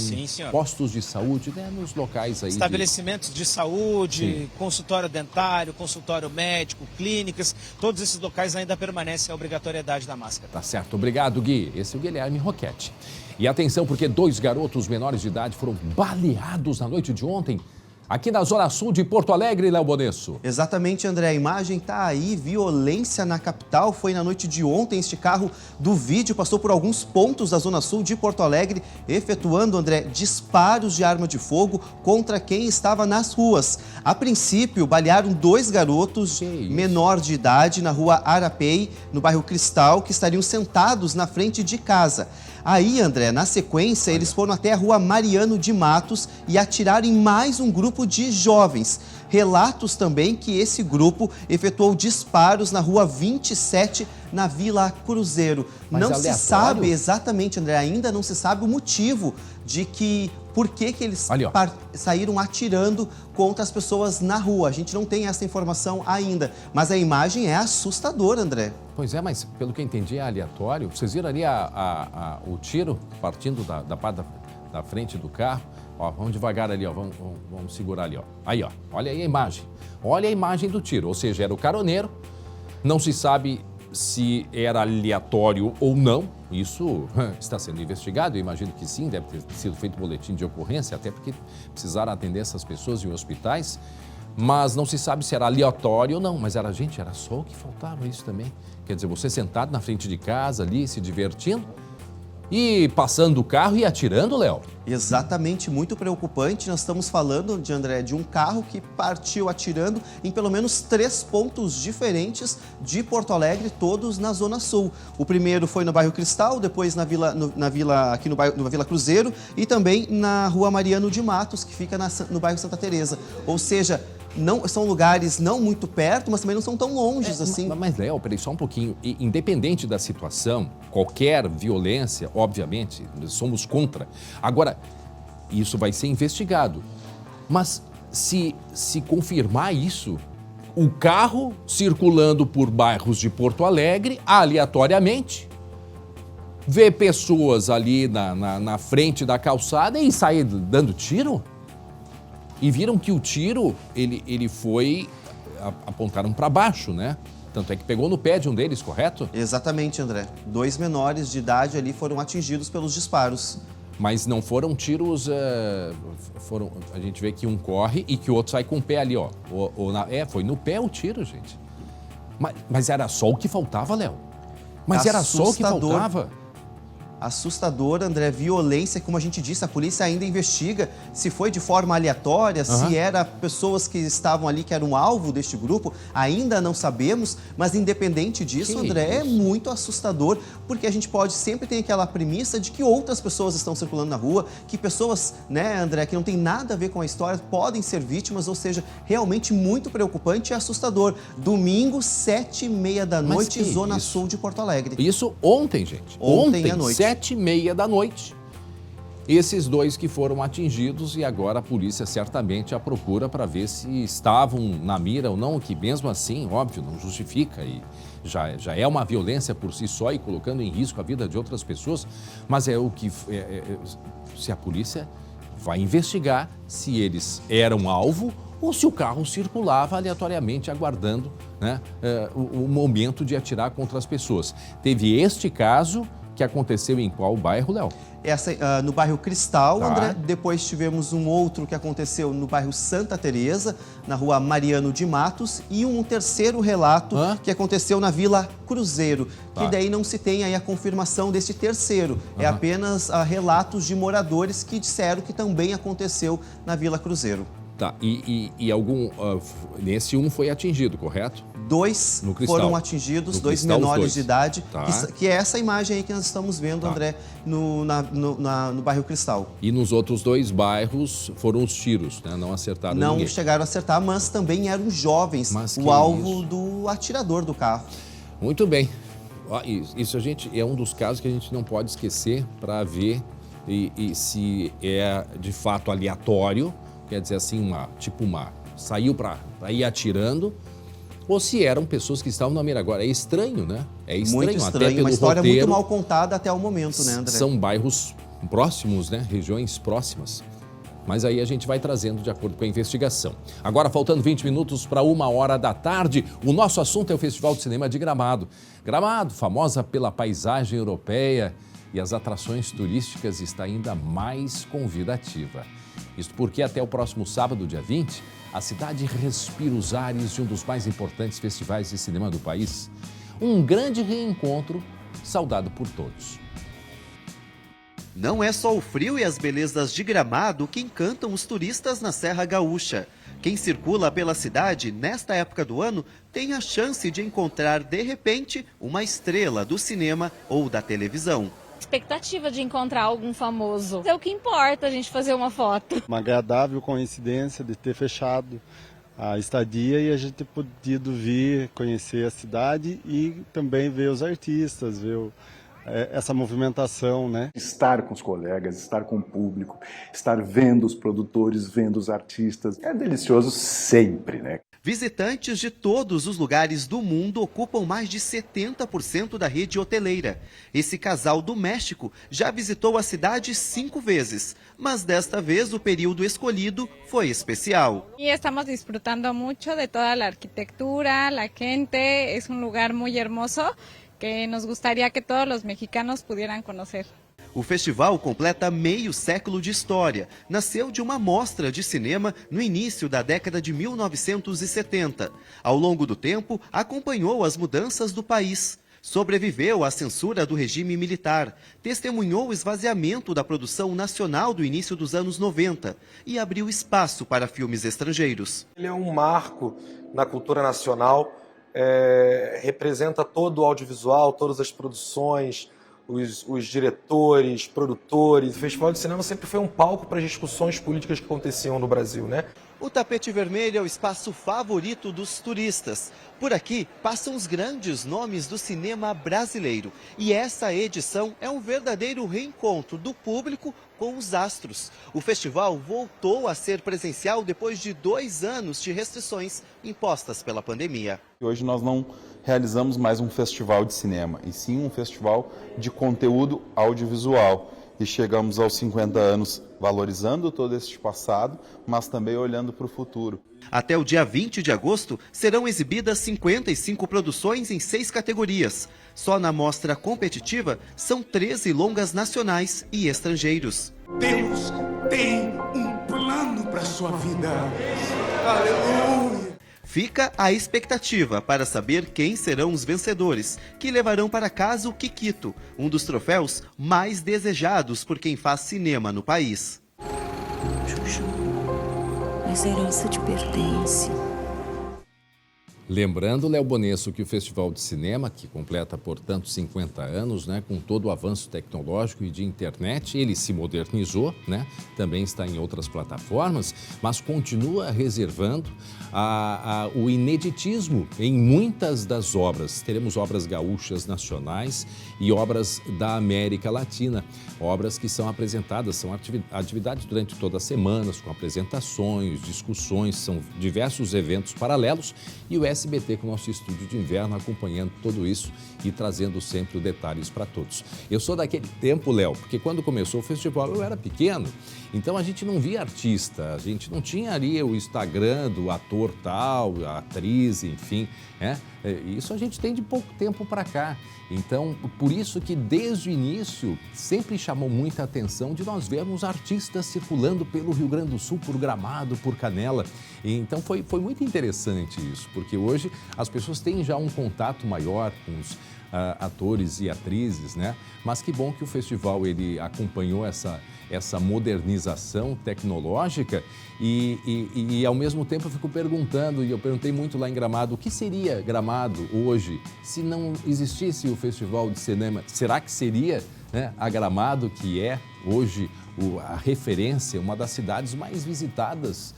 [SPEAKER 1] postos de saúde, né, nos locais aí.
[SPEAKER 2] Estabelecimentos de saúde, consultório dentário, consultório médico, clínicas, todos esses locais ainda permanece a obrigatoriedade da máscara. Tá
[SPEAKER 1] certo, obrigado, Gui. Esse é o Guilherme Roquete. E atenção, porque 2 garotos menores de idade foram baleados na noite de ontem aqui na Zona Sul de Porto Alegre, Léo Bonesso.
[SPEAKER 3] Exatamente, André. A imagem tá aí, violência na capital. Foi na noite de ontem, este carro do vídeo passou por alguns pontos da Zona Sul de Porto Alegre, efetuando, André, disparos de arma de fogo contra quem estava nas ruas. A princípio, balearam 2 garotos menor de idade na rua Arapei, no bairro Cristal, que estariam sentados na frente de casa. Aí, André, na sequência, eles foram até a rua Mariano de Matos e atiraram em mais um grupo de jovens. Relatos também que esse grupo efetuou disparos na rua 27, na Vila Cruzeiro.
[SPEAKER 1] Mas
[SPEAKER 3] não
[SPEAKER 1] aleatório?
[SPEAKER 3] se sabe exatamente, André, ainda não se sabe o motivo de que... Por que eles saíram atirando contra as pessoas na rua? A gente não tem essa informação ainda, mas a imagem é assustadora, André.
[SPEAKER 1] Pois é, mas pelo que eu entendi é aleatório. Vocês viram ali o tiro partindo da parte da frente do carro? Ó, vamos devagar ali, ó, vamos segurar ali, ó. Aí, ó, olha aí a imagem. Olha a imagem do tiro, ou seja, era o caroneiro. Não se sabe se era aleatório ou não. Isso está sendo investigado, eu imagino que sim, deve ter sido feito boletim de ocorrência, até porque precisaram atender essas pessoas em hospitais, mas não se sabe se era aleatório ou não, mas era só o que faltava isso também. Quer dizer, você sentado na frente de casa ali, se divertindo e passando o carro e atirando, Léo.
[SPEAKER 3] Exatamente, muito preocupante. Nós estamos falando, André, de um carro que partiu atirando em pelo menos 3 pontos diferentes de Porto Alegre, todos na Zona Sul. O primeiro foi no bairro Cristal, depois na Vila Cruzeiro e também na rua Mariano de Matos, que fica no bairro Santa Teresa. Ou seja, são lugares não muito perto, mas também não são tão longes assim.
[SPEAKER 1] Mas, Léo, peraí, só um pouquinho. Independente da situação, qualquer violência, obviamente, somos contra. Agora, isso vai ser investigado. Mas se confirmar isso, o carro circulando por bairros de Porto Alegre, aleatoriamente, vê pessoas ali na frente da calçada e sair dando tiro? E viram que o tiro, ele foi... apontaram para baixo, né? Tanto é que pegou no pé de um deles, correto?
[SPEAKER 3] Exatamente, André. 2 menores de idade ali foram atingidos pelos disparos.
[SPEAKER 1] Mas não foram tiros... a gente vê que um corre e que o outro sai com o pé ali, ó. Foi no pé o tiro, gente. Mas era só o que faltava, Léo. Mas era só o que faltava.
[SPEAKER 3] Assustador, André, violência, como a gente disse, a polícia ainda investiga se foi de forma aleatória, se era pessoas que estavam ali, que eram alvo deste grupo, ainda não sabemos, mas independente disso, André, é muito assustador, porque a gente sempre tem aquela premissa de que outras pessoas estão circulando na rua, que pessoas, né, André, que não tem nada a ver com a história, podem ser vítimas, ou seja, realmente muito preocupante e assustador. Domingo, 7h30 da noite, Zona Sul de Porto Alegre.
[SPEAKER 1] Isso ontem, gente.
[SPEAKER 3] Ontem à noite.
[SPEAKER 1] 7h30 da noite. Esses 2 que foram atingidos e agora a polícia certamente a procura para ver se estavam na mira ou não, que mesmo assim, óbvio, não justifica e já é uma violência por si só e colocando em risco a vida de outras pessoas, mas é o que se a polícia vai investigar se eles eram alvo ou se o carro circulava aleatoriamente aguardando, né, o momento de atirar contra as pessoas. Teve este caso que aconteceu em qual bairro, Léo?
[SPEAKER 3] No bairro Cristal, André. Depois tivemos um outro que aconteceu no bairro Santa Teresa, na rua Mariano de Matos, e um terceiro relato que aconteceu na Vila Cruzeiro, que daí não se tem aí a confirmação desse terceiro. É apenas relatos de moradores que disseram que também aconteceu na Vila Cruzeiro.
[SPEAKER 1] Tá, e algum... nesse um foi atingido, correto?
[SPEAKER 3] 2 foram atingidos, 2 menores de idade, que é essa imagem aí que nós estamos vendo, André, no bairro Cristal.
[SPEAKER 1] E nos outros 2 bairros foram os tiros, né? Não acertaram ninguém.
[SPEAKER 3] Não chegaram a acertar, mas também eram jovens, o alvo do atirador do carro.
[SPEAKER 1] Muito bem. Isso é um dos casos que a gente não pode esquecer para ver e se é de fato aleatório, quer dizer assim, saiu para ir atirando, ou se eram pessoas que estavam na mira. Agora, é estranho, né? É estranho,
[SPEAKER 3] muito estranho,
[SPEAKER 1] até pelo
[SPEAKER 3] uma história
[SPEAKER 1] roteiro,
[SPEAKER 3] muito mal contada até o momento, né, André?
[SPEAKER 1] São bairros próximos, né? Regiões próximas. Mas aí a gente vai trazendo de acordo com a investigação. Agora, faltando 20 minutos para 1h da tarde, o nosso assunto é o Festival de Cinema de Gramado. Gramado, famosa pela paisagem europeia e as atrações turísticas, está ainda mais convidativa. Isto porque até o próximo sábado, dia 20, a cidade respira os ares de um dos mais importantes festivais de cinema do país. Um grande reencontro saudado por todos.
[SPEAKER 3] Não é só o frio e as belezas de Gramado que encantam os turistas na Serra Gaúcha. Quem circula pela cidade nesta época do ano tem a chance de encontrar, de repente, uma estrela do cinema ou da televisão.
[SPEAKER 14] Expectativa de encontrar algum famoso. É o que importa, a gente fazer uma foto.
[SPEAKER 15] Uma agradável coincidência de ter fechado a estadia e a gente ter podido vir conhecer a cidade e também ver os artistas, ver essa movimentação, né?
[SPEAKER 16] Estar com os colegas, estar com o público, estar vendo os produtores, vendo os artistas, é delicioso sempre, né?
[SPEAKER 3] Visitantes de todos os lugares do mundo ocupam mais de 70% da rede hoteleira. Esse casal do México já visitou a cidade 5 vezes, mas desta vez o período escolhido foi especial.
[SPEAKER 14] E estamos disfrutando muito de toda a arquitetura, a gente, é lugar muito hermoso que nos gostaria que todos os mexicanos pudieran conhecer.
[SPEAKER 3] O festival completa meio século de história. Nasceu de uma mostra de cinema no início da década de 1970. Ao longo do tempo, acompanhou as mudanças do país. Sobreviveu à censura do regime militar, testemunhou o esvaziamento da produção nacional do início dos anos 90 e abriu espaço para filmes estrangeiros.
[SPEAKER 17] Ele é um marco na cultura nacional, representa todo o audiovisual, todas as produções, os diretores, produtores. O Festival de Cinema sempre foi um palco para as discussões políticas que aconteciam no Brasil, né?
[SPEAKER 3] O Tapete Vermelho é o espaço favorito dos turistas. Por aqui passam os grandes nomes do cinema brasileiro. E essa edição é um verdadeiro reencontro do público com os astros. O festival voltou a ser presencial depois de 2 anos de restrições impostas pela pandemia.
[SPEAKER 18] Hoje nós não realizamos mais um festival de cinema, e sim um festival de conteúdo audiovisual. E chegamos aos 50 anos valorizando todo este passado, mas também olhando para o futuro.
[SPEAKER 3] Até o dia 20 de agosto, serão exibidas 55 produções em 6 categorias. Só na mostra competitiva, são 13 longas nacionais e estrangeiros.
[SPEAKER 19] Deus tem um plano para a sua vida. Aleluia!
[SPEAKER 3] Fica a expectativa para saber quem serão os vencedores, que levarão para casa o Kikito, um dos troféus mais desejados por quem faz cinema no país.
[SPEAKER 20] Xuxa, mas a herança te pertence.
[SPEAKER 1] Lembrando, Léo Bonesso, que o Festival de Cinema, que completa, portanto, 50 anos, né, com todo o avanço tecnológico e de internet, ele se modernizou, né, também está em outras plataformas, mas continua reservando o ineditismo em muitas das obras. Teremos obras gaúchas nacionais e obras da América Latina, obras que são apresentadas, são atividades durante todas as semanas, com apresentações, discussões, são diversos eventos paralelos e o SBT com o nosso estúdio de inverno acompanhando tudo isso e trazendo sempre detalhes para todos. Eu sou daquele tempo, Léo, porque quando começou o festival eu era pequeno, então a gente não via artista, a gente não tinha ali o Instagram do ator tal, a atriz, enfim, né? Isso a gente tem de pouco tempo para cá. Então, por isso que desde o início sempre chamou muita atenção de nós vermos artistas circulando pelo Rio Grande do Sul, por Gramado, por Canela. Então foi muito interessante isso, porque hoje as pessoas têm já um contato maior com os atores e atrizes, né? Mas que bom que o festival ele acompanhou essa modernização tecnológica e ao mesmo tempo eu fico perguntando, e eu perguntei muito lá em Gramado, o que seria Gramado hoje se não existisse o Festival de Cinema? Será que seria, né, a Gramado que é hoje a referência, uma das cidades mais visitadas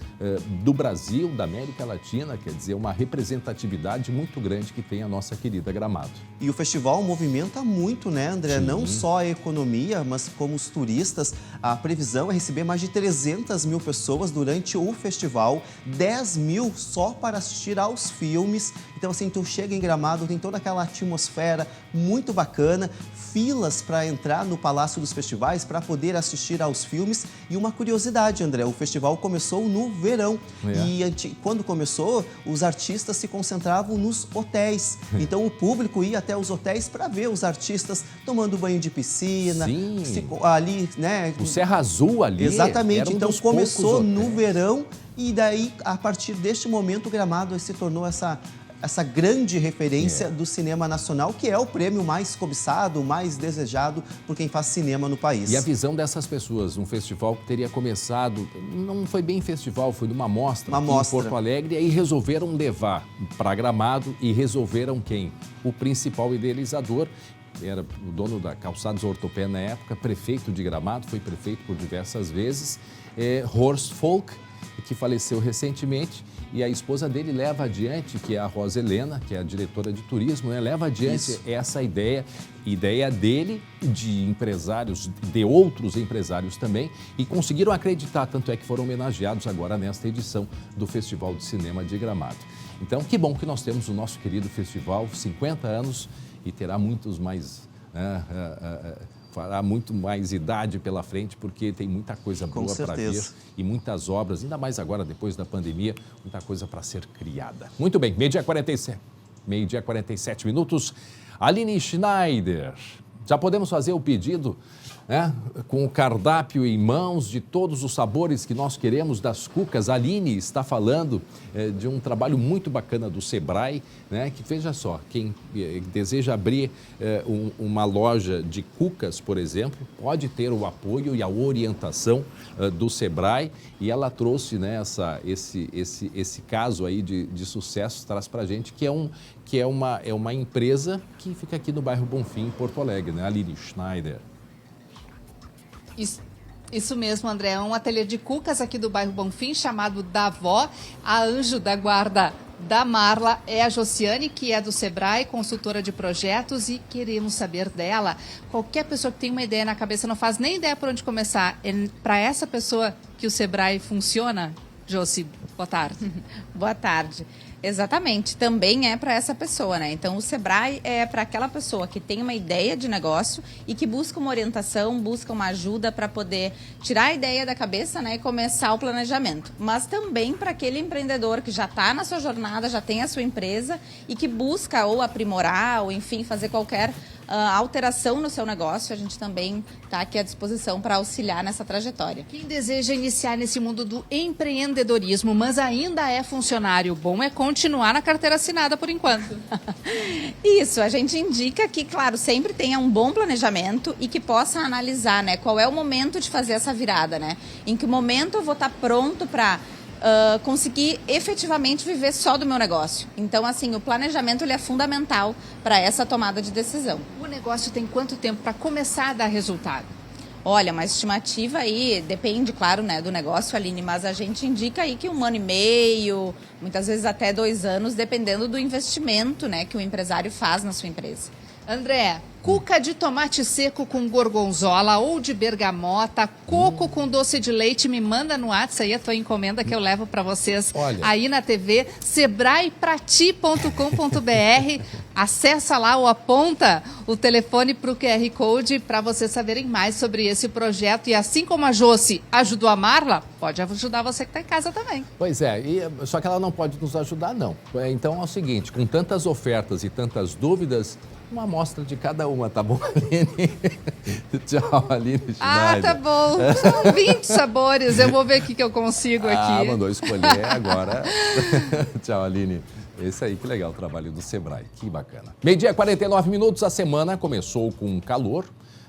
[SPEAKER 1] do Brasil, da América Latina, quer dizer, uma representatividade muito grande que tem a nossa querida Gramado.
[SPEAKER 3] E o festival movimenta muito, né, André?
[SPEAKER 1] Sim.
[SPEAKER 3] Não só a economia, mas como os turistas. A previsão é receber mais de 300 mil pessoas durante o festival, 10 mil só para assistir aos filmes. Então, assim, tu chega em Gramado, tem toda aquela atmosfera muito bacana, filas para entrar no Palácio dos Festivais para poder assistir ao os filmes. E uma curiosidade, André, o festival começou no verão. E quando começou, os artistas se concentravam nos hotéis. Então o público ia até os hotéis para ver os artistas tomando banho de piscina. Ali, né?
[SPEAKER 1] O Serra Azul ali.
[SPEAKER 3] Exatamente. Então começou no verão e daí, a partir deste momento, o Gramado se tornou essa grande referência do cinema nacional, que é o prêmio mais cobiçado, mais desejado por quem faz cinema no país.
[SPEAKER 1] E a visão dessas pessoas, um festival que teria começado, não foi bem festival, foi numa mostra em Porto Alegre, e aí resolveram levar para Gramado e resolveram quem? O principal idealizador, era o dono da Calçados Ortopé na época, prefeito de Gramado, foi prefeito por diversas vezes, Horst Volk, que faleceu recentemente, e a esposa dele leva adiante, que é a Rosa Helena, que é a diretora de turismo, né? Leva adiante essa ideia dele, de empresários, de outros empresários também, e conseguiram acreditar, tanto é que foram homenageados agora nesta edição do Festival de Cinema de Gramado. Então, que bom que nós temos o nosso querido festival, 50 anos, e terá muitos mais... fará muito mais idade pela frente, porque tem muita coisa boa para vir e muitas obras, ainda mais agora, depois da pandemia, muita coisa para ser criada. Muito bem, meio-dia 47 minutos. Aline Schneider, já podemos fazer o pedido, né, com o cardápio em mãos de todos os sabores que nós queremos das cucas. A Aline está falando de um trabalho muito bacana do Sebrae, né, que veja só, quem deseja abrir uma loja de cucas, por exemplo, pode ter o apoio e a orientação do Sebrae, e ela trouxe, né, esse caso aí de sucesso, traz para a gente, que é uma empresa que fica aqui no bairro Bonfim, em Porto Alegre, né, Aline Schneider.
[SPEAKER 5] Isso mesmo, André. É um ateliê de cucas aqui do bairro Bonfim, chamado Da Vó. A anjo da guarda da Marla é a Josiane, que é do Sebrae, consultora de projetos, e queremos saber dela. Qualquer pessoa que tem uma ideia na cabeça, não faz nem ideia por onde começar, é para essa pessoa que o Sebrae funciona? Josi, boa tarde.
[SPEAKER 21] Boa tarde. Exatamente, também é para essa pessoa, né? Então, o Sebrae é para aquela pessoa que tem uma ideia de negócio e que busca uma orientação, busca uma ajuda para poder tirar a ideia da cabeça, né, e começar o planejamento. Mas também para aquele empreendedor que já está na sua jornada, já tem a sua empresa e que busca ou aprimorar ou, enfim, fazer qualquer alteração no seu negócio. A gente também está aqui à disposição para auxiliar nessa trajetória.
[SPEAKER 5] Quem deseja iniciar nesse mundo do empreendedorismo, mas ainda é funcionário, bom é continuar na carteira assinada por enquanto.
[SPEAKER 21] Isso, a gente indica que, claro, sempre tenha um bom planejamento e que possa analisar, né, qual é o momento de fazer essa virada, né? Em que momento eu vou estar pronto para conseguir efetivamente viver só do meu negócio. Então, assim, o planejamento ele é fundamental para essa tomada de decisão.
[SPEAKER 5] O negócio tem quanto tempo para começar a dar resultado?
[SPEAKER 21] Olha, uma estimativa aí, depende, claro, né, do negócio, Aline, mas a gente indica aí que 1 ano e meio, muitas vezes até 2 anos, dependendo do investimento, né, que o empresário faz na sua empresa.
[SPEAKER 5] André, cuca de tomate seco com gorgonzola ou de bergamota, coco com doce de leite, me manda no WhatsApp aí a tua encomenda que eu levo para vocês. Olha, aí na TV, sebraeprati.com.br, acessa lá ou aponta o telefone para o QR Code para vocês saberem mais sobre esse projeto. E assim como a Josi ajudou a Marla, pode ajudar você que está em casa também.
[SPEAKER 1] Pois é, só que ela não pode nos ajudar, não. Então é o seguinte, com tantas ofertas e tantas dúvidas, uma amostra de cada uma, tá bom, Aline? Tchau, Aline Schneider.
[SPEAKER 5] Ah, tá bom. São 20 sabores. Eu vou ver o que eu consigo aqui.
[SPEAKER 1] Ah, mandou escolher agora. Tchau, Aline. Esse aí, que legal o trabalho do Sebrae. Que bacana. Meio-dia, 49 minutos. A semana começou com calor.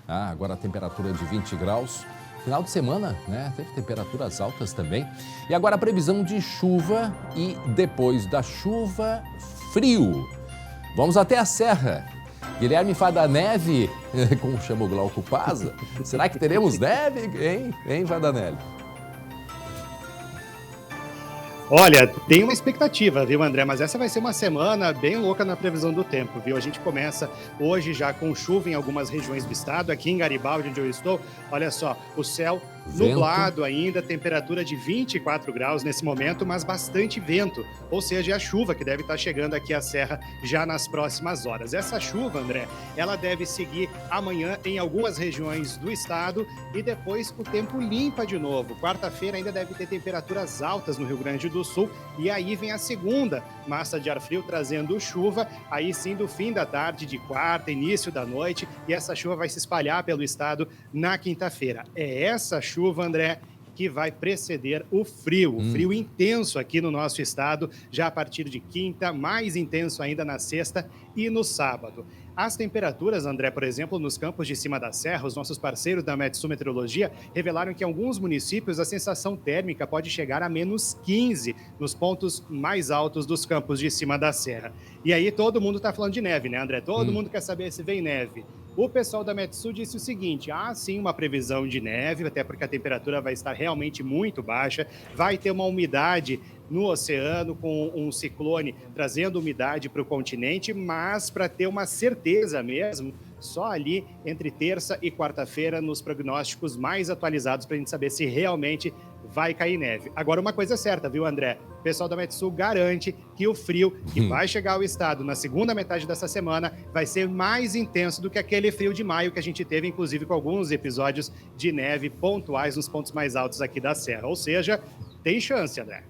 [SPEAKER 1] Agora a temperatura de 20 graus. Final de semana, né? Teve temperaturas altas também. E agora a previsão de chuva e depois da chuva, frio. Vamos até a Serra. Guilherme Fada Neve, como chama o Glauco Paza. Será que teremos neve, hein, Vadanelli?
[SPEAKER 9] Olha, tem uma expectativa, viu, André? Mas essa vai ser uma semana bem louca na previsão do tempo, viu? A gente começa hoje já com chuva em algumas regiões do estado. Aqui em Garibaldi, onde eu estou, olha só, o céu Nublado ainda, temperatura de 24 graus nesse momento, mas bastante vento, ou seja, a chuva que deve estar chegando aqui à Serra já nas próximas horas. Essa chuva, André, ela deve seguir amanhã em algumas regiões do estado e depois o tempo limpa de novo. Quarta-feira ainda deve ter temperaturas altas no Rio Grande do Sul e aí vem a segunda massa de ar frio trazendo chuva, aí sim do fim da tarde de quarta, início da noite, e essa chuva vai se espalhar pelo estado na quinta-feira. É essa chuva, André, que vai preceder o frio intenso aqui no nosso estado, já a partir de quinta, mais intenso ainda na sexta e no sábado. As temperaturas, André, por exemplo, nos campos de cima da serra, os nossos parceiros da Metsu Meteorologia revelaram que em alguns municípios a sensação térmica pode chegar a menos 15 nos pontos mais altos dos campos de cima da serra. E aí todo mundo está falando de neve, né, André? Todo mundo quer saber se vem neve. O pessoal da Metsu disse o seguinte: há sim uma previsão de neve, até porque a temperatura vai estar realmente muito baixa, vai ter uma umidade no oceano com um ciclone trazendo umidade para o continente, mas para ter uma certeza mesmo, só ali entre terça e quarta-feira nos prognósticos mais atualizados para a gente saber se realmente vai cair neve. Agora, uma coisa é certa, viu, André? O pessoal da Metsu garante que o frio que vai chegar ao estado na segunda metade dessa semana vai ser mais intenso do que aquele frio de maio que a gente teve, inclusive com alguns episódios de neve pontuais nos pontos mais altos aqui da serra. Ou seja, tem chance, André.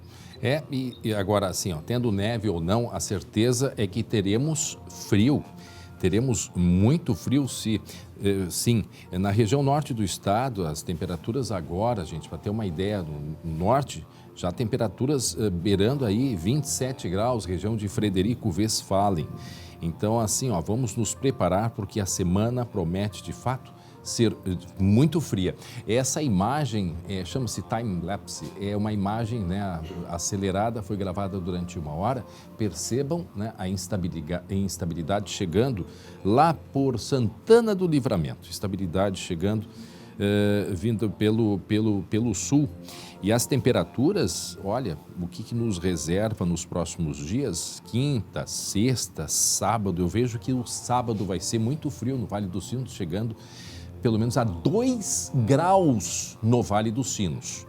[SPEAKER 1] E agora assim, tendo neve ou não, a certeza é que teremos frio. Teremos muito frio, sim. Na região norte do estado, as temperaturas agora, gente, para ter uma ideia, no norte, já temperaturas beirando aí 27 graus, região de Frederico Westphalen. Então, assim, vamos nos preparar porque a semana promete, de fato, ser muito fria. Essa imagem chama-se time-lapse, é uma imagem acelerada, foi gravada durante 1 hora. Percebam a instabilidade chegando lá por Santana do Livramento, instabilidade chegando, vindo pelo sul. E as temperaturas, olha, o que nos reserva nos próximos dias, quinta, sexta, sábado. Eu vejo que o sábado vai ser muito frio no Vale dos Sinos, chegando pelo menos a 2 graus no Vale dos Sinos.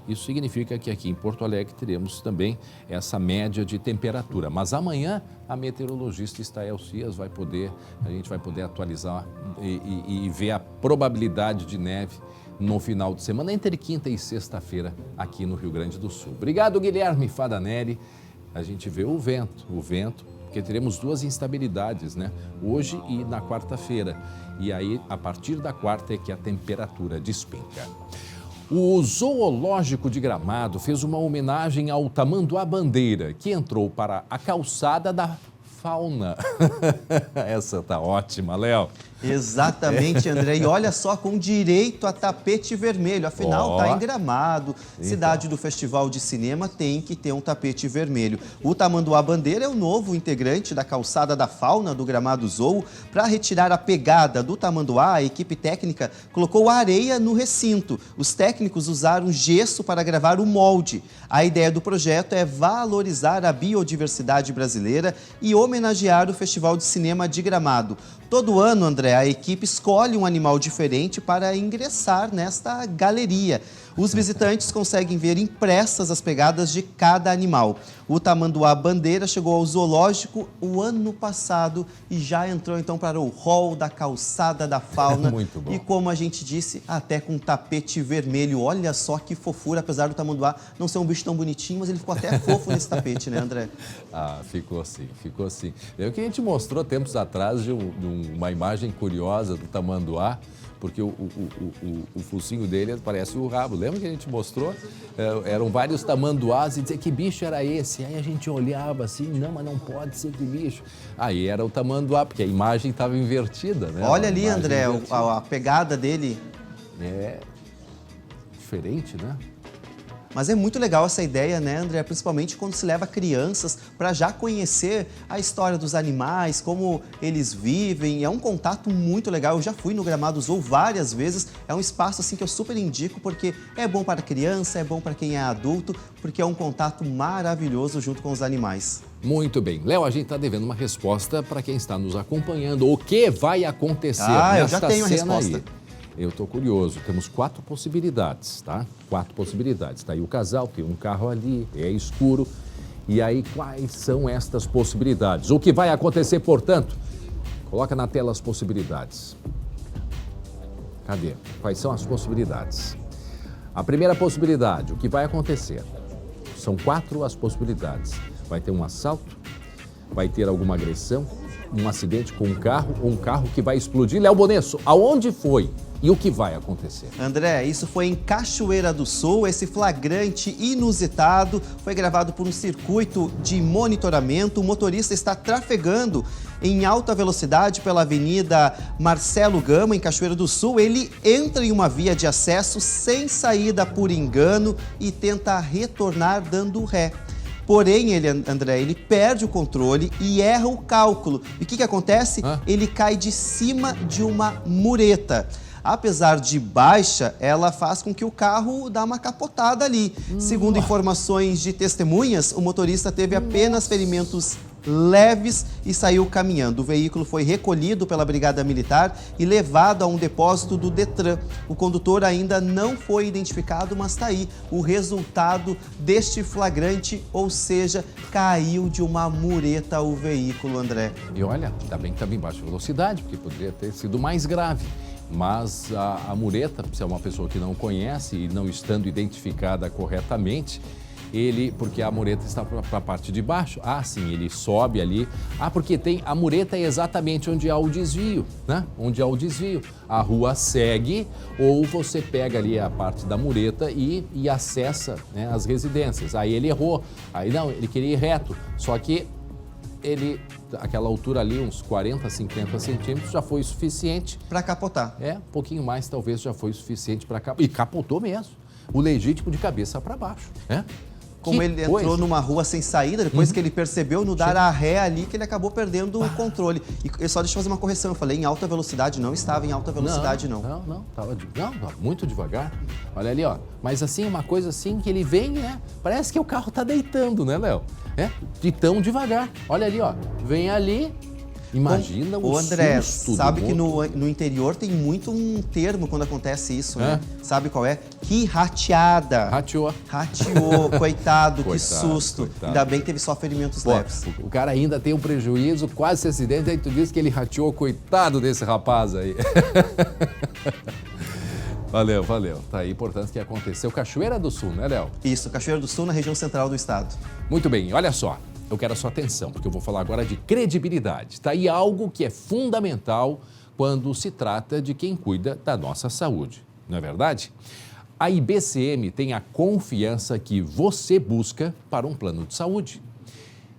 [SPEAKER 1] Isso significa que aqui em Porto Alegre teremos também essa média de temperatura. Mas amanhã a meteorologista Estael Cias a gente vai poder atualizar e ver a probabilidade de neve no final de semana, entre quinta e sexta-feira, aqui no Rio Grande do Sul. Obrigado, Guilherme Fadanelli. A gente vê o vento, porque teremos 2 instabilidades, hoje e na quarta-feira. E aí, a partir da quarta é que a temperatura despenca. O Zoológico de Gramado fez uma homenagem ao tamanduá-bandeira, que entrou para a calçada da fauna. Essa tá ótima, Léo.
[SPEAKER 3] Exatamente, André. E olha só, com direito a tapete vermelho. Afinal, tá em Gramado, cidade do Festival de Cinema, tem que ter um tapete vermelho. O tamanduá-bandeira é o novo integrante da calçada da fauna do Gramado Zoo. Para retirar a pegada do tamanduá, a equipe técnica colocou areia no recinto. Os técnicos usaram gesso para gravar o molde. A ideia do projeto é valorizar a biodiversidade brasileira e homenagear o Festival de Cinema de Gramado. Todo ano, André, a equipe escolhe um animal diferente para ingressar nesta galeria. Os visitantes conseguem ver impressas as pegadas de cada animal. O tamanduá-bandeira chegou ao zoológico o ano passado e já entrou então para o hall da calçada da fauna.
[SPEAKER 1] Muito bom.
[SPEAKER 3] E como a gente disse, até com tapete vermelho. Olha só que fofura, apesar do tamanduá não ser um bicho tão bonitinho, mas ele ficou até fofo nesse tapete, né, André?
[SPEAKER 1] Ficou sim. É o que a gente mostrou tempos atrás de uma imagem curiosa do tamanduá, porque o focinho dele parece o rabo. Lembra que a gente mostrou? Eram vários tamanduás e dizia que bicho era esse. Aí a gente olhava assim, não, mas não pode ser que bicho. Aí era o tamanduá, porque a imagem estava invertida, né?
[SPEAKER 3] Olha ali, André, a pegada dele.
[SPEAKER 1] É diferente, né?
[SPEAKER 3] Mas é muito legal essa ideia, né, André? Principalmente quando se leva crianças para já conhecer a história dos animais, como eles vivem. É um contato muito legal. Eu já fui no Gramado Zoo várias vezes. É um espaço assim que eu super indico, porque é bom para criança, é bom para quem é adulto, porque é um contato maravilhoso junto com os animais.
[SPEAKER 1] Muito bem. Léo, a gente está devendo uma resposta para quem está nos acompanhando. O que vai acontecer
[SPEAKER 3] eu já tenho a resposta.
[SPEAKER 1] Aí? Eu estou curioso. Temos 4 possibilidades, tá? 4 possibilidades. Está aí o casal, tem um carro ali, é escuro. E aí, quais são estas possibilidades? O que vai acontecer, portanto? Coloca na tela as possibilidades. Cadê? Quais são as possibilidades? A primeira possibilidade, o que vai acontecer? São 4 as possibilidades. Vai ter um assalto, vai ter alguma agressão, um acidente com um carro ou um carro que vai explodir. Léo Bonesso, aonde foi e o que vai acontecer?
[SPEAKER 3] André, isso foi em Cachoeira do Sul. Esse flagrante inusitado foi gravado por um circuito de monitoramento. O motorista está trafegando em alta velocidade pela Avenida Marcelo Gama, em Cachoeira do Sul. Ele entra em uma via de acesso sem saída por engano e tenta retornar dando ré. Porém, André, ele perde o controle e erra o cálculo. E o que acontece? Ele cai de cima de uma mureta. Apesar de baixa, ela faz com que o carro dê uma capotada ali. Segundo informações de testemunhas, o motorista teve apenas ferimentos leves e saiu caminhando. O veículo foi recolhido pela Brigada Militar e levado a um depósito do Detran. O condutor ainda não foi identificado, mas está aí o resultado deste flagrante, ou seja, caiu de uma mureta o veículo, André.
[SPEAKER 1] E olha, ainda bem que estava em baixa velocidade, porque poderia ter sido mais grave. Mas a mureta, se é uma pessoa que não conhece e não estando identificada corretamente, porque a mureta está para a parte de baixo. Sim, ele sobe ali. Porque a mureta é exatamente onde há o desvio, né? Onde há o desvio. A rua segue ou você pega ali a parte da mureta e acessa, né, as residências. Aí ele errou. Aí não, ele queria ir reto. Só que aquela altura ali, uns 40, 50 centímetros, já foi suficiente.
[SPEAKER 3] Para capotar.
[SPEAKER 1] Um pouquinho mais talvez já foi suficiente para capotar. E capotou mesmo. O legítimo de cabeça para baixo, né?
[SPEAKER 3] Como ele entrou numa rua sem saída, depois que ele percebeu no dar a ré ali, que ele acabou perdendo o controle. E só deixa eu fazer uma correção, eu falei em alta velocidade, não estava em alta velocidade, não.
[SPEAKER 1] Não, estava muito devagar. Olha ali, ó. Mas assim, uma coisa assim que ele vem, né? Parece que o carro tá deitando, né, Léo? De tão devagar. Olha ali, ó. Vem ali. Imagina o
[SPEAKER 3] André,
[SPEAKER 1] susto
[SPEAKER 3] sabe que no interior tem muito um termo quando acontece isso, né? Sabe qual é? Que rateada.
[SPEAKER 1] Rateou,
[SPEAKER 3] coitado, que susto. Coitado. Ainda bem que teve só ferimentos leves.
[SPEAKER 1] O cara ainda tem um prejuízo, quase esse acidente, aí tu diz que ele rateou, coitado desse rapaz aí. Valeu. Tá aí, portanto, que aconteceu. Cachoeira do Sul, né, Léo?
[SPEAKER 3] Isso, Cachoeira do Sul, na região central do estado.
[SPEAKER 1] Muito bem, olha só. Eu quero a sua atenção, porque eu vou falar agora de credibilidade. Tá aí algo que é fundamental quando se trata de quem cuida da nossa saúde, não é verdade? A IBCM tem a confiança que você busca para um plano de saúde.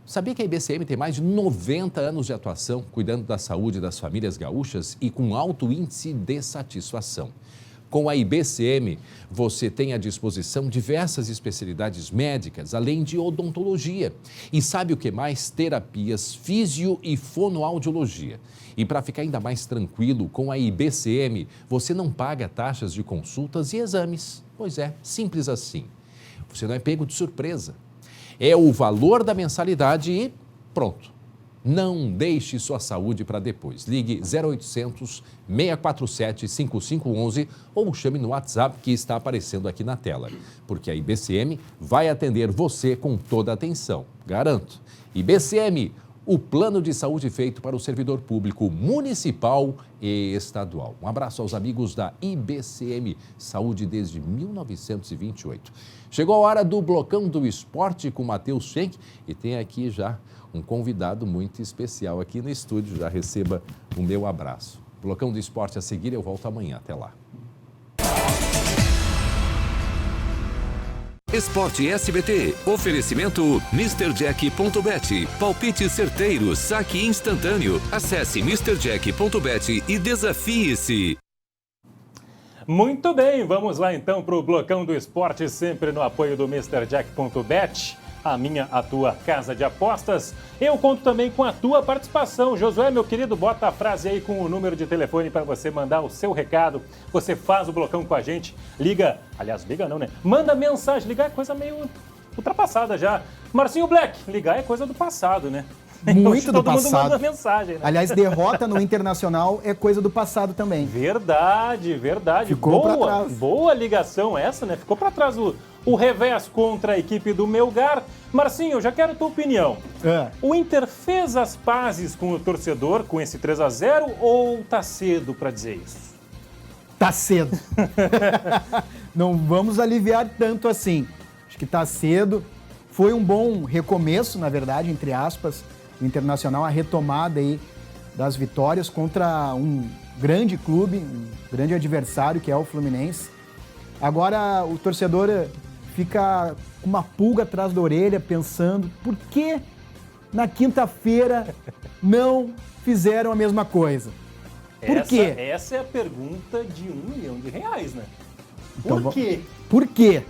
[SPEAKER 1] Sabia que a IBCM tem mais de 90 anos de atuação cuidando da saúde das famílias gaúchas e com alto índice de satisfação? Com a IBCM, você tem à disposição diversas especialidades médicas, além de odontologia. E sabe o que mais? Terapias físio e fonoaudiologia. E para ficar ainda mais tranquilo, com a IBCM, você não paga taxas de consultas e exames. Pois é, simples assim. Você não é pego de surpresa. É o valor da mensalidade e pronto. Não deixe sua saúde para depois. Ligue 0800 647 5511 ou chame no WhatsApp que está aparecendo aqui na tela. Porque a IBCM vai atender você com toda a atenção. Garanto. IBCM, o plano de saúde feito para o servidor público municipal e estadual. Um abraço aos amigos da IBCM, saúde desde 1928. Chegou a hora do Blocão do Esporte com Matheus Schenck e tem aqui já um convidado muito especial aqui no estúdio. Já receba o meu abraço. Blocão do Esporte a seguir, eu volto amanhã. Até lá.
[SPEAKER 6] Esporte SBT. Oferecimento MrJack.bet. Palpite certeiro, saque instantâneo. Acesse MrJack.bet e desafie-se.
[SPEAKER 11] Muito bem, vamos lá então para o Blocão do Esporte, sempre no apoio do MrJack.bet. A minha, a tua casa de apostas. Eu conto também com a tua participação. Josué, meu querido, bota a frase aí com o número de telefone para você mandar o seu recado. Você faz o blocão com a gente. Liga, aliás, liga não, né? Manda mensagem. Ligar é coisa meio ultrapassada já. Marcinho Black, ligar é coisa do passado, né?
[SPEAKER 4] muito do
[SPEAKER 11] todo mundo
[SPEAKER 4] passado.
[SPEAKER 11] manda mensagem, né?
[SPEAKER 4] Aliás, derrota no Internacional é coisa do passado também.
[SPEAKER 11] Verdade.
[SPEAKER 4] Ficou pra trás.
[SPEAKER 11] Boa ligação essa, né? Ficou pra trás o revés contra a equipe do Melgar. Marcinho, eu já quero a tua opinião. O Inter fez as pazes com o torcedor com esse 3-0 ou tá cedo pra dizer isso?
[SPEAKER 4] Tá cedo. Não vamos aliviar tanto assim. Acho que tá cedo. Foi um bom recomeço, na verdade, entre aspas, o Internacional, a retomada aí das vitórias contra um grande clube, um grande adversário, que é o Fluminense. Agora o torcedor fica com uma pulga atrás da orelha, pensando por que na quinta-feira não fizeram a mesma coisa. Por quê?
[SPEAKER 11] Essa é a pergunta de R$1 milhão, né?
[SPEAKER 4] Então,
[SPEAKER 11] Por quê?
[SPEAKER 4] Por quê?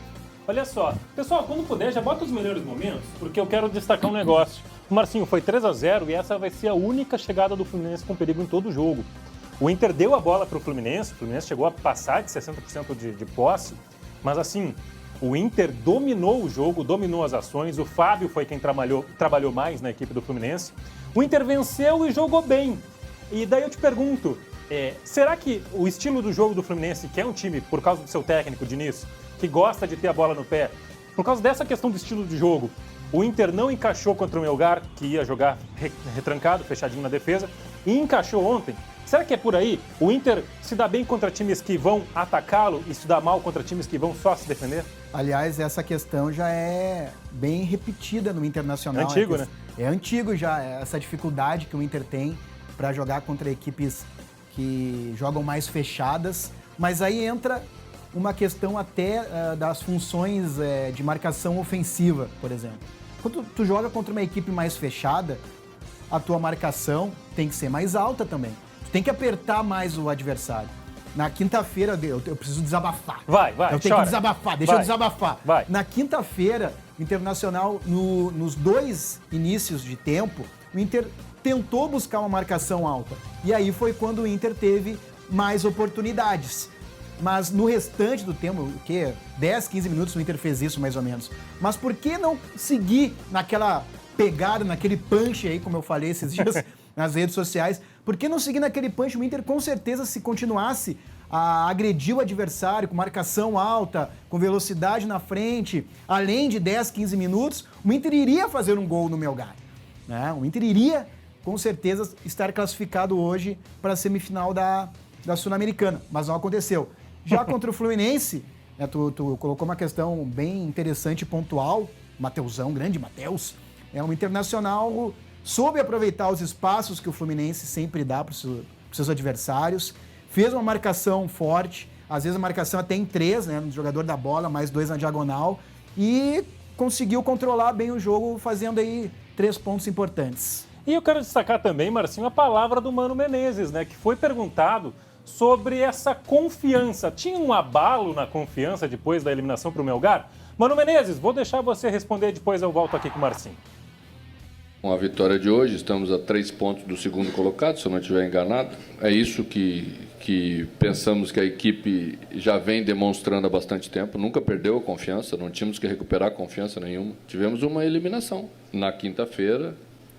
[SPEAKER 11] Olha só, pessoal, quando puder, já bota os melhores momentos, porque eu quero destacar um negócio. O Marcinho, foi 3-0 e essa vai ser a única chegada do Fluminense com perigo em todo o jogo. O Inter deu a bola para o Fluminense chegou a passar de 60% de posse, mas assim, o Inter dominou o jogo, dominou as ações, o Fábio foi quem trabalhou mais na equipe do Fluminense. O Inter venceu e jogou bem. E daí eu te pergunto, será que o estilo do jogo do Fluminense, que é um time, por causa do seu técnico, Diniz, que gosta de ter a bola no pé, por causa dessa questão do estilo de jogo, o Inter não encaixou contra o Melgar, que ia jogar retrancado, fechadinho na defesa, e encaixou ontem? Será que é por aí? O Inter se dá bem contra times que vão atacá-lo e se dá mal contra times que vão só se defender?
[SPEAKER 4] Aliás, essa questão já é bem repetida no Internacional.
[SPEAKER 11] É antigo, né?
[SPEAKER 4] É antigo já, essa dificuldade que o Inter tem para jogar contra equipes que jogam mais fechadas. Mas aí entra uma questão até das funções de marcação ofensiva, por exemplo. Quando tu joga contra uma equipe mais fechada, a tua marcação tem que ser mais alta também. Tu tem que apertar mais o adversário. Na quinta-feira, eu preciso desabafar.
[SPEAKER 11] Vai,
[SPEAKER 4] eu tenho que desabafar, deixa eu desabafar.
[SPEAKER 11] Vai.
[SPEAKER 4] Na quinta-feira, o Internacional, nos dois inícios de tempo, o Inter tentou buscar uma marcação alta. E aí foi quando o Inter teve mais oportunidades. Mas no restante do tempo, o quê? 10, 15 minutos o Inter fez isso mais ou menos. Mas por que não seguir naquela pegada, naquele punch aí, como eu falei esses dias nas redes sociais? Por que não seguir naquele punch? O Inter com certeza, se continuasse a agredir o adversário com marcação alta, com velocidade na frente, além de 10, 15 minutos, o Inter iria fazer um gol no Melgar, né? O Inter iria, com certeza, estar classificado hoje para a semifinal da Sul-Americana, mas não aconteceu. Já contra o Fluminense, né, tu colocou uma questão bem interessante e pontual, Mateusão, grande Mateus, o Internacional soube aproveitar os espaços que o Fluminense sempre dá para os seus adversários, fez uma marcação forte, às vezes a marcação até em 3, né, no jogador da bola, mais 2 na diagonal, e conseguiu controlar bem o jogo, fazendo aí 3 pontos importantes.
[SPEAKER 11] E eu quero destacar também, Marcinho, a palavra do Mano Menezes, né, que foi perguntado sobre essa confiança. Tinha um abalo na confiança depois da eliminação para o Melgar? Mano Menezes, vou deixar você responder, depois eu volto aqui com o Marcinho.
[SPEAKER 22] Com a vitória de hoje, estamos a 3 pontos do segundo colocado, se eu não estiver enganado. É isso que pensamos que a equipe já vem demonstrando há bastante tempo. Nunca perdeu a confiança, não tínhamos que recuperar confiança nenhuma. Tivemos uma eliminação na quinta-feira,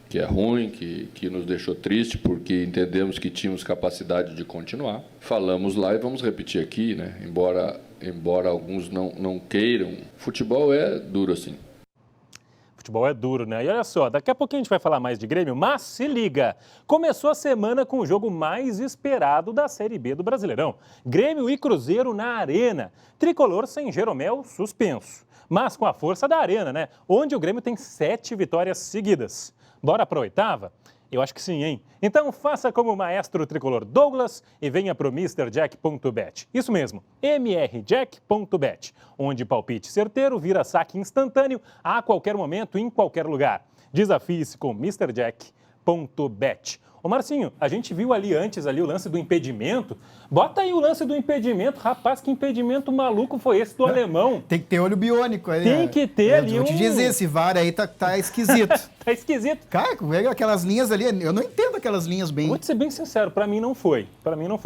[SPEAKER 22] que é ruim, que nos deixou triste, porque entendemos que tínhamos capacidade de continuar. Falamos lá e vamos repetir aqui, né? Embora alguns não queiram, futebol é duro assim.
[SPEAKER 11] Futebol é duro, né? E olha só, daqui a pouquinho a gente vai falar mais de Grêmio, mas se liga! Começou a semana com o jogo mais esperado da Série B do Brasileirão. Grêmio e Cruzeiro na Arena. Tricolor sem Jeromel suspenso. Mas com a força da Arena, né? Onde o Grêmio tem 7 vitórias seguidas. Bora para a oitava? Eu acho que sim, hein? Então faça como o maestro tricolor Douglas e venha para o MrJack.bet. Isso mesmo, mrjack.bet, onde palpite certeiro vira saque instantâneo a qualquer momento, em qualquer lugar. Desafie-se com MrJack.bet. Ô Marcinho, a gente viu ali antes o lance do impedimento. Bota aí o lance do impedimento. Rapaz, que impedimento maluco foi esse do alemão?
[SPEAKER 4] Tem que ter olho biônico aí.
[SPEAKER 11] Tem que ter ali
[SPEAKER 4] Vou te dizer, esse VAR aí tá esquisito.
[SPEAKER 11] Tá esquisito.
[SPEAKER 4] Cara, aquelas linhas ali, eu não entendo aquelas linhas bem.
[SPEAKER 11] Vou te ser bem sincero, pra mim não foi.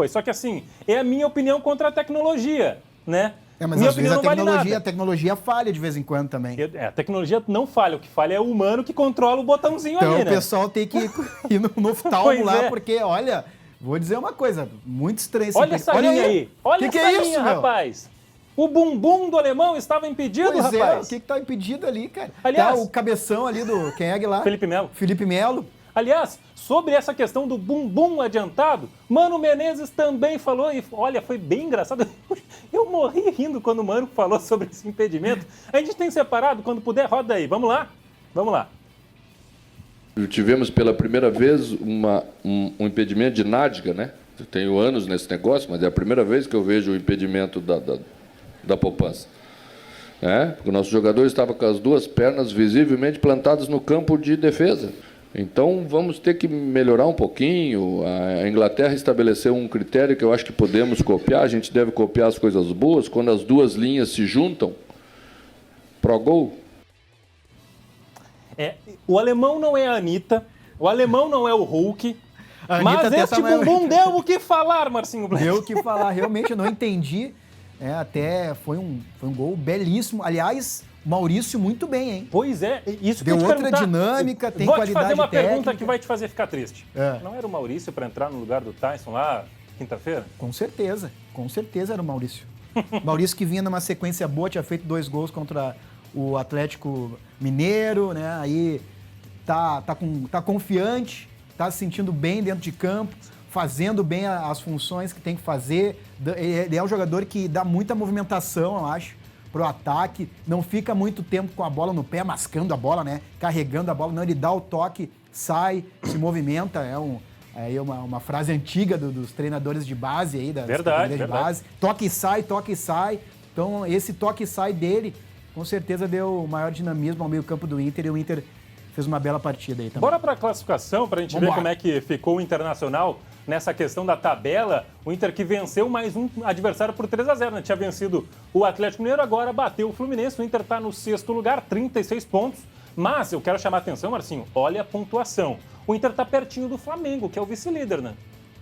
[SPEAKER 11] Só que assim, é a minha opinião contra a tecnologia, né?
[SPEAKER 4] Mas
[SPEAKER 11] minha
[SPEAKER 4] às vezes
[SPEAKER 11] opinião não vale nada.
[SPEAKER 4] a tecnologia falha de vez em quando também.
[SPEAKER 11] A tecnologia não falha, o que falha é o humano que controla o botãozinho
[SPEAKER 4] então,
[SPEAKER 11] ali, né?
[SPEAKER 4] Então o pessoal tem que ir no oftalmo lá, porque, olha, vou dizer uma coisa, muito estranho.
[SPEAKER 11] Olha essa linha aí. Olha essa linha,
[SPEAKER 4] isso,
[SPEAKER 11] rapaz. O bumbum do alemão estava impedido,
[SPEAKER 4] pois
[SPEAKER 11] rapaz.
[SPEAKER 4] O que tá impedido ali, cara?
[SPEAKER 11] Aliás,
[SPEAKER 4] tá o cabeção ali do... Quem é lá?
[SPEAKER 11] Felipe Melo.
[SPEAKER 4] Aliás,
[SPEAKER 11] sobre essa questão do bumbum adiantado, Mano Menezes também falou, e olha, foi bem engraçado. Eu morri rindo quando o Mano falou sobre esse impedimento. A gente tem separado, quando puder, roda aí. Vamos lá? Vamos lá.
[SPEAKER 22] Tivemos pela primeira vez um impedimento de nádega, né? Eu tenho anos nesse negócio, mas é a primeira vez que eu vejo o impedimento da poupança. Porque o nosso jogador estava com as duas pernas visivelmente plantadas no campo de defesa. Então, vamos ter que melhorar um pouquinho. A Inglaterra estabeleceu um critério que eu acho que podemos copiar. A gente deve copiar as coisas boas. Quando as duas linhas se juntam, pro gol.
[SPEAKER 11] O alemão não é a Anitta, o alemão não é o Hulk, mas este bumbum deu o que falar, Marcinho Black.
[SPEAKER 4] Deu o que falar, realmente eu não entendi. Até foi um gol belíssimo. Aliás, Maurício muito bem, hein?
[SPEAKER 11] Pois é, isso
[SPEAKER 4] deu
[SPEAKER 11] que eu
[SPEAKER 4] outra dinâmica, tem qualidade técnica.
[SPEAKER 11] Vou te fazer uma pergunta que vai te fazer ficar triste. Não era o Maurício para entrar no lugar do Tyson lá quinta-feira?
[SPEAKER 4] Com certeza era o Maurício. Maurício que vinha numa sequência boa, tinha feito 2 gols contra o Atlético Mineiro, né? Aí tá confiante, tá se sentindo bem dentro de campo, fazendo bem as funções que tem que fazer. Ele é um jogador que dá muita movimentação, eu acho, pro ataque. Não fica muito tempo com a bola no pé, mascando a bola, né? Carregando a bola. Não, ele dá o toque, sai, se movimenta. É uma frase antiga dos treinadores de base aí, das
[SPEAKER 11] verdade.
[SPEAKER 4] De base. Toque e sai. Então, esse toque e sai dele, com certeza deu maior dinamismo ao meio-campo do Inter, e o Inter fez uma bela partida aí também.
[SPEAKER 11] Bora para a classificação, para a gente ver como é que ficou o Internacional nessa questão da tabela. O Inter que venceu mais um adversário por 3-0, né? Tinha vencido o Atlético Mineiro, agora bateu o Fluminense. O Inter está no 6º lugar, 36 pontos. Mas eu quero chamar a atenção, Marcinho, olha a pontuação. O Inter está pertinho do Flamengo, que é o vice-líder, né?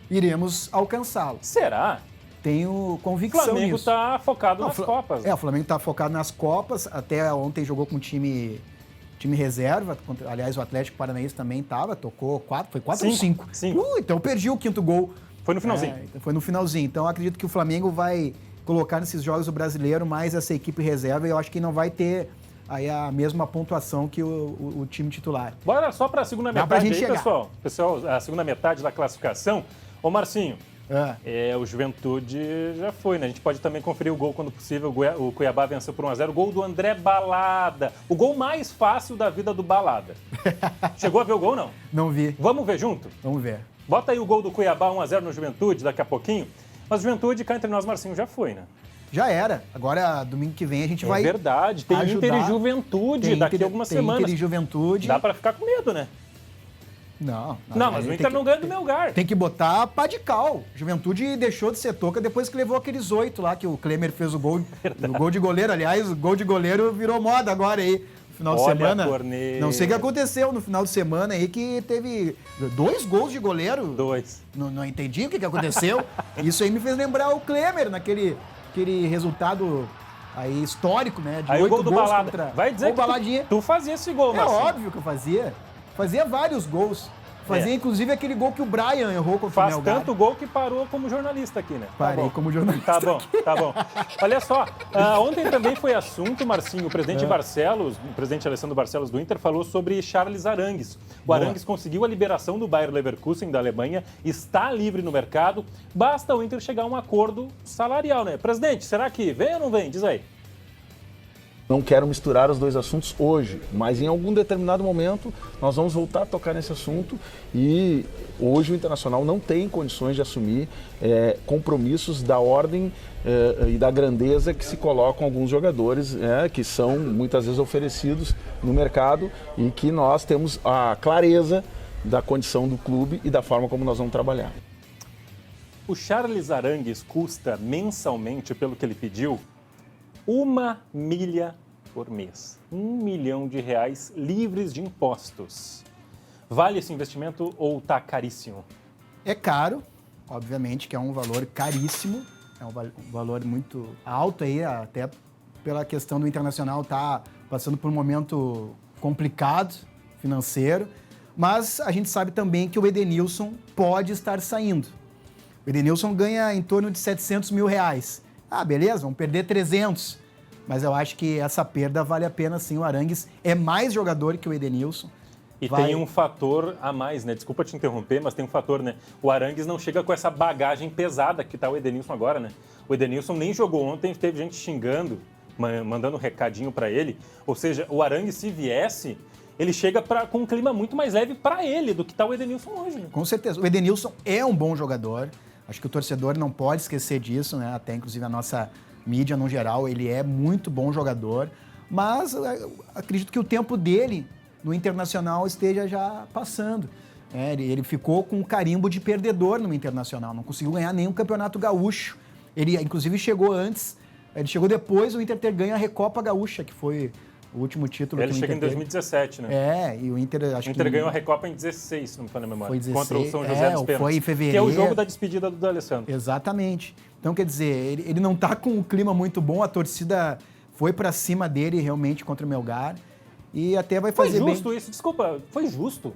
[SPEAKER 4] Iremos alcançá-lo.
[SPEAKER 11] Será?
[SPEAKER 4] Tenho convicção nisso.
[SPEAKER 11] O Flamengo está focado nas Copas.
[SPEAKER 4] O Flamengo está focado nas Copas. Até ontem jogou com time reserva. Aliás, o Atlético Paranaense também estava, tocou 4, foi 4 ou 5? 5. Então perdi o 5º gol.
[SPEAKER 11] Foi no finalzinho.
[SPEAKER 4] Foi no finalzinho. Então acredito que o Flamengo vai colocar nesses jogos o brasileiro mais essa equipe reserva, e eu acho que não vai ter aí a mesma pontuação que o time titular.
[SPEAKER 11] Bora só para a segunda metade aí, pessoal. Pessoal, a segunda metade da classificação. Ô, Marcinho, o Juventude já foi, né? A gente pode também conferir o gol quando possível. O Cuiabá venceu por 1-0. O gol do André Balada. O gol mais fácil da vida do Balada. Chegou a ver o gol, não?
[SPEAKER 4] Não vi.
[SPEAKER 11] Vamos ver junto?
[SPEAKER 4] Vamos ver.
[SPEAKER 11] Bota aí o gol do Cuiabá 1-0 no Juventude daqui a pouquinho. Mas o Juventude, cá entre nós, Marcinho, já foi, né?
[SPEAKER 4] Já era. Agora, domingo que vem, a gente vai.
[SPEAKER 11] É verdade. Tem Inter e Juventude daqui a algumas semanas.
[SPEAKER 4] Inter e Juventude.
[SPEAKER 11] Dá pra ficar com medo, né?
[SPEAKER 4] Não,
[SPEAKER 11] mas o Inter não ganha do Melgar.
[SPEAKER 4] Tem que botar pá de cal. Juventude deixou de ser toca depois que levou aqueles 8 lá, que o Klemer fez o gol. O gol de goleiro, aliás, o gol de goleiro virou moda agora aí. No final de semana.
[SPEAKER 11] Corneta.
[SPEAKER 4] Não sei o que aconteceu no final de semana aí, que teve 2 gols de goleiro.
[SPEAKER 11] 2.
[SPEAKER 4] Não entendi o que aconteceu. Isso aí me fez lembrar o Klemer, naquele resultado aí histórico, né? De
[SPEAKER 11] aí
[SPEAKER 4] 8
[SPEAKER 11] o gol do
[SPEAKER 4] gols
[SPEAKER 11] Balada.
[SPEAKER 4] Contra...
[SPEAKER 11] Vai dizer que tu fazia esse gol, Marcinho.
[SPEAKER 4] É óbvio que eu fazia. Fazia vários gols. Fazia, inclusive, aquele gol que o Brian errou contra o Melgar.
[SPEAKER 11] Faz tanto gol que parou como jornalista aqui, né?
[SPEAKER 4] Parei como jornalista.
[SPEAKER 11] Tá bom. Olha só, ontem também foi assunto, Marcinho, o presidente Barcelos, o presidente Alessandro Barcelos do Inter, falou sobre Charles Arangues. O Arangues conseguiu a liberação do Bayer Leverkusen da Alemanha, está livre no mercado, basta o Inter chegar a um acordo salarial, né? Presidente, será que vem ou não vem? Diz aí.
[SPEAKER 7] Não quero misturar os dois assuntos hoje, mas em algum determinado momento nós vamos voltar a tocar nesse assunto, e hoje o Internacional não tem condições de assumir compromissos da ordem e da grandeza que se colocam alguns jogadores que são muitas vezes oferecidos no mercado, e que nós temos a clareza da condição do clube e da forma como nós vamos trabalhar.
[SPEAKER 11] O Charles Arangues custa mensalmente, pelo que ele pediu, 1 milha por mês. R$1 milhão livres de impostos. Vale esse investimento ou tá caríssimo?
[SPEAKER 4] É caro, obviamente que é um valor caríssimo, É um valor muito alto aí, até pela questão do Internacional estar passando por um momento complicado financeiro, mas a gente sabe também que o Edenilson pode estar saindo. O Edenilson ganha em torno de 700 mil reais. Ah, beleza, vamos perder 300. Mas eu acho que essa perda vale a pena sim. O Arangues é mais jogador que o Edenilson.
[SPEAKER 11] E tem um fator a mais, né? Desculpa te interromper, mas tem um fator, né? O Arangues não chega com essa bagagem pesada que tá o Edenilson agora, né? O Edenilson nem jogou ontem, teve gente xingando, mandando um recadinho para ele. Ou seja, o Arangues, se viesse, ele chega com um clima muito mais leve para ele do que tá o Edenilson hoje, né?
[SPEAKER 4] Com certeza. O Edenilson é um bom jogador. Acho que o torcedor não pode esquecer disso, né? Até inclusive a nossa mídia no geral, ele é muito bom jogador. Mas acredito que o tempo dele no Internacional esteja já passando. Ele ficou com um carimbo de perdedor no Internacional, não conseguiu ganhar nenhum campeonato gaúcho. Ele, inclusive, chegou antes, ele chegou depois do Inter ter ganho a Recopa Gaúcha, que foi o último título
[SPEAKER 11] ele
[SPEAKER 4] que o Inter
[SPEAKER 11] chega em 2017, né?
[SPEAKER 4] E o Inter,
[SPEAKER 11] acho que... O Inter ganhou a Recopa em 16, se não me falha a memória.
[SPEAKER 4] Foi 16,
[SPEAKER 11] contra o São José dos Pênaltis.
[SPEAKER 4] Foi em fevereiro.
[SPEAKER 11] Que é o jogo da despedida do D'Alessandro.
[SPEAKER 4] Exatamente. Então, quer dizer, ele não tá com um clima muito bom, a torcida foi para cima dele realmente contra o Melgar. E até vai fazer bem.
[SPEAKER 11] Foi justo isso, desculpa, foi justo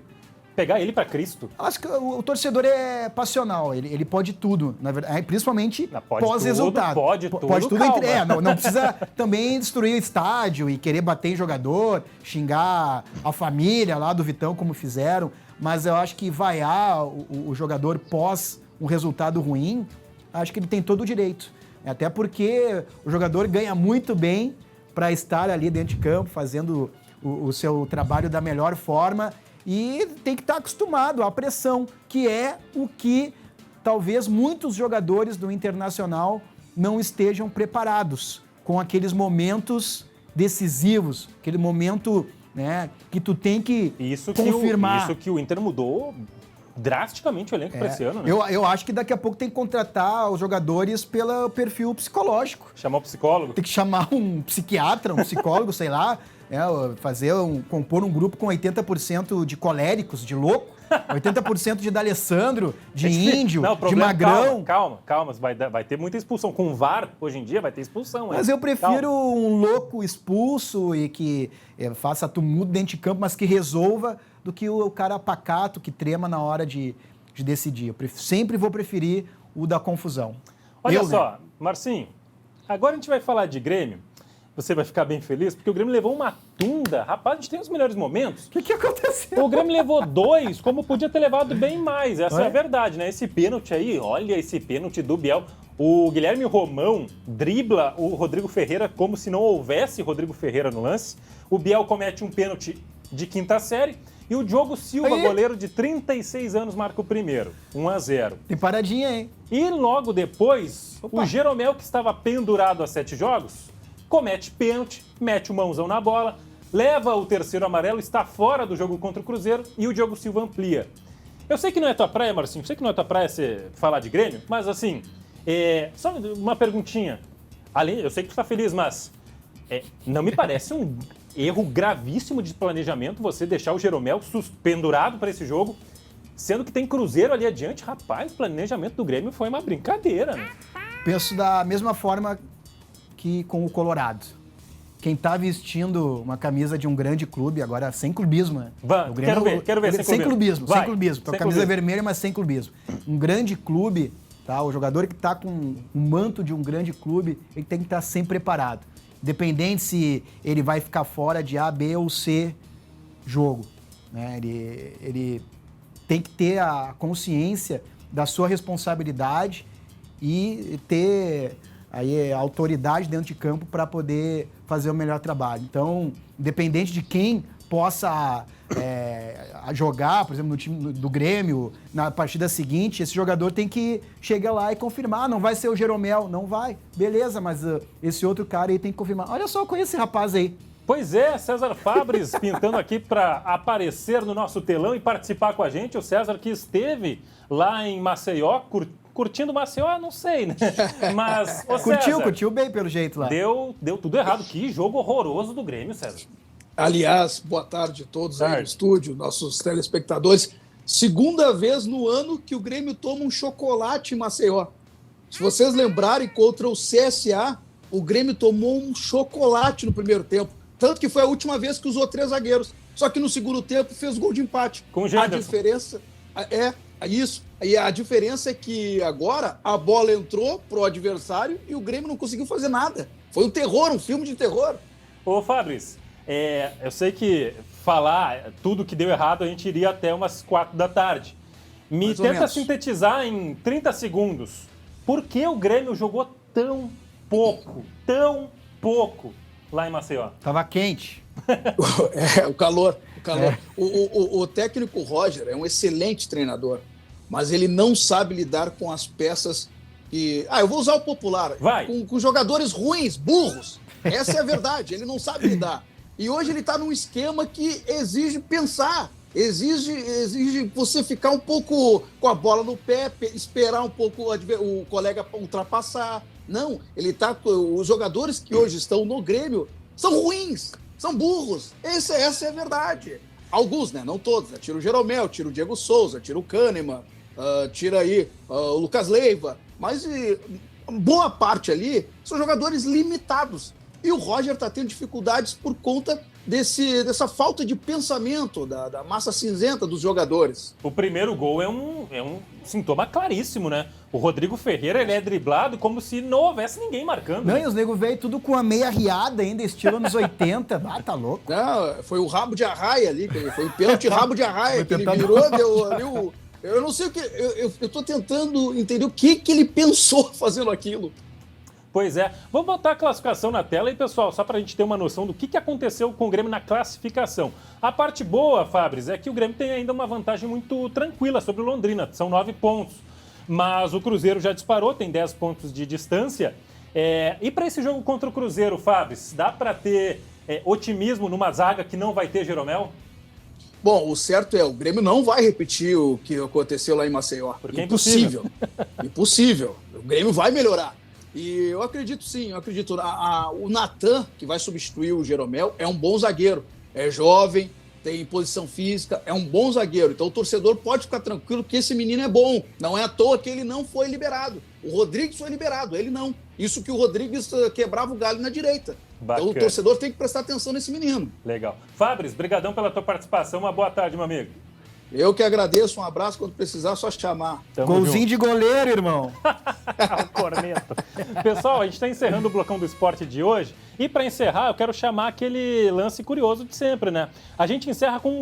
[SPEAKER 11] pegar ele para Cristo.
[SPEAKER 4] Acho que o torcedor é passional, ele pode tudo, na verdade, principalmente pós-resultado.
[SPEAKER 11] Pode tudo,
[SPEAKER 4] calma. Não precisa também destruir o estádio e querer bater em jogador, xingar a família lá do Vitão, como fizeram, mas eu acho que vaiar o jogador pós um resultado ruim, acho que ele tem todo o direito. Até porque o jogador ganha muito bem para estar ali dentro de campo, fazendo o seu trabalho da melhor forma e tem que estar acostumado à pressão, que é o que talvez muitos jogadores do Internacional não estejam preparados com aqueles momentos decisivos, aquele momento, né, que tu tem que confirmar.
[SPEAKER 11] Isso que o Inter mudou drasticamente o elenco para esse ano, né?
[SPEAKER 4] Eu acho que daqui a pouco tem que contratar os jogadores pelo perfil psicológico.
[SPEAKER 11] Chamar um psicólogo?
[SPEAKER 4] Tem que chamar um psiquiatra, um psicólogo, sei lá, compor um grupo com 80% de coléricos, de louco, 80% de D'Alessandro, de índio, de magrão.
[SPEAKER 11] Calma, vai ter muita expulsão. Com o VAR, hoje em dia, vai ter expulsão.
[SPEAKER 4] Mas eu prefiro um louco expulso e que faça tumulto dentro de campo, mas que resolva, do que o cara pacato que trema na hora de decidir. Eu sempre vou preferir o da confusão.
[SPEAKER 11] Olha só, Marcinho, agora a gente vai falar de Grêmio. Você vai ficar bem feliz, porque o Grêmio levou uma tunda. Rapaz, a gente tem os melhores momentos.
[SPEAKER 4] O que aconteceu?
[SPEAKER 11] O Grêmio levou 2, como podia ter levado bem mais. Essa é a verdade, né? Esse pênalti aí, olha esse pênalti do Biel. O Guilherme Romão dribla o Rodrigo Ferreira como se não houvesse Rodrigo Ferreira no lance. O Biel comete um pênalti de quinta série. E o Diogo Silva, goleiro de 36 anos, marca o primeiro. 1-0.
[SPEAKER 4] Tem paradinha, hein?
[SPEAKER 11] E logo depois, o Jeromel, que estava pendurado a 7 jogos, comete pênalti, mete o mãozão na bola, leva o terceiro amarelo, está fora do jogo contra o Cruzeiro e o Diogo Silva amplia. Eu sei que não é tua praia, Marcinho, sei que não é tua praia você falar de Grêmio, mas assim, só uma perguntinha. Eu sei que tu está feliz, mas não me parece um erro gravíssimo de planejamento você deixar o Jeromel pendurado para esse jogo, sendo que tem Cruzeiro ali adiante. Rapaz, o planejamento do Grêmio foi uma brincadeira, né?
[SPEAKER 4] Penso da mesma forma que com o Colorado. Quem tá vestindo uma camisa de um grande clube, agora sem clubismo, né?
[SPEAKER 11] Quero ver
[SPEAKER 4] sem clubismo. Sem clubismo. Então, camisa vermelha, mas sem clubismo. Um grande clube, tá? O jogador que tá com um manto de um grande clube, ele tem que estar sempre preparado. Independente se ele vai ficar fora de A, B ou C jogo, né? Ele tem que ter a consciência da sua responsabilidade e ter aí a autoridade dentro de campo para poder fazer o melhor trabalho. Então, independente de quem possa jogar, por exemplo, no time do Grêmio, na partida seguinte, esse jogador tem que chegar lá e confirmar. Não vai ser o Jeromel, não vai. Beleza, mas esse outro cara aí tem que confirmar. Olha só, eu conheço esse rapaz aí.
[SPEAKER 11] Pois é, César Fabres pintando aqui para aparecer no nosso telão e participar com a gente. O César que esteve lá em Maceió, curtindo Maceió, não sei, né? Mas,
[SPEAKER 4] curtiu bem pelo jeito lá.
[SPEAKER 11] Deu tudo errado. Que jogo horroroso do Grêmio, César.
[SPEAKER 8] Aliás, boa tarde a todos aí no estúdio, nossos telespectadores. Segunda vez no ano que o Grêmio toma um chocolate em Maceió. Se vocês lembrarem, contra o CSA, o Grêmio tomou um chocolate no primeiro tempo. Tanto que foi a última vez que usou 3 zagueiros. Só que no segundo tempo fez gol de empate.
[SPEAKER 11] Com o
[SPEAKER 8] A
[SPEAKER 11] Janderson.
[SPEAKER 8] diferença é isso. E a diferença é que agora a bola entrou pro adversário e o Grêmio não conseguiu fazer nada. Foi um terror, um filme de terror.
[SPEAKER 11] Ô, Fabris, eu sei que falar tudo que deu errado a gente iria até umas 4 da tarde. Me tenta sintetizar em 30 segundos. Por que o Grêmio jogou tão pouco lá em Maceió?
[SPEAKER 4] Tava quente.
[SPEAKER 8] O calor. O técnico Roger é um excelente treinador, mas ele não sabe lidar com as peças que... eu vou usar o popular. Com jogadores ruins, burros. Essa é a verdade, ele não sabe lidar. E hoje ele está num esquema que exige pensar, exige você ficar um pouco com a bola no pé, esperar um pouco o colega ultrapassar. Não, os jogadores que hoje estão no Grêmio são ruins, são burros. Essa é a verdade. Alguns, né? Não todos. Né? Tira o Jeromel, tira o Diego Souza, tira o Kahneman, tira aí o Lucas Leiva. Mas boa parte ali são jogadores limitados. E o Roger está tendo dificuldades por conta dessa falta de pensamento, da massa cinzenta dos jogadores.
[SPEAKER 11] O primeiro gol é um sintoma claríssimo, né? O Rodrigo Ferreira, ele é driblado como se não houvesse ninguém marcando.
[SPEAKER 4] Não, e os nego veio tudo com a meia riada ainda, estilo anos 80. Tá louco.
[SPEAKER 8] Não, foi o rabo de arraia ali, foi o pênalti rabo de arraia que ele virou, deu ali o... Eu não sei o que... Eu tô tentando entender o que ele pensou fazendo aquilo.
[SPEAKER 11] Pois é. Vamos botar a classificação na tela aí, pessoal, só para a gente ter uma noção do que aconteceu com o Grêmio na classificação. A parte boa, Fabris, é que o Grêmio tem ainda uma vantagem muito tranquila sobre o Londrina, são 9 pontos. Mas o Cruzeiro já disparou, tem 10 pontos de distância. E para esse jogo contra o Cruzeiro, Fabris, dá para ter otimismo numa zaga que não vai ter Jeromel?
[SPEAKER 8] Bom, o certo o Grêmio não vai repetir o que aconteceu lá em Maceió.
[SPEAKER 11] Porque
[SPEAKER 8] impossível. Impossível. O Grêmio vai melhorar. E eu acredito sim, o Natan, que vai substituir o Jeromel, é um bom zagueiro. É jovem, tem posição física, é um bom zagueiro. Então o torcedor pode ficar tranquilo que esse menino é bom. Não é à toa que ele não foi liberado. O Rodrigues foi liberado, ele não. Isso que o Rodrigues quebrava o galho na direita.
[SPEAKER 11] Bacana.
[SPEAKER 8] Então o torcedor tem que prestar atenção nesse menino.
[SPEAKER 11] Legal. Fabris, brigadão pela tua participação. Uma boa tarde, meu amigo.
[SPEAKER 8] Eu que agradeço, um abraço, quando precisar, só chamar.
[SPEAKER 4] Golzinho de goleiro, irmão.
[SPEAKER 11] O corneto. Pessoal, a gente está encerrando o Blocão do Esporte de hoje. E para encerrar, eu quero chamar aquele lance curioso de sempre, né? A gente encerra com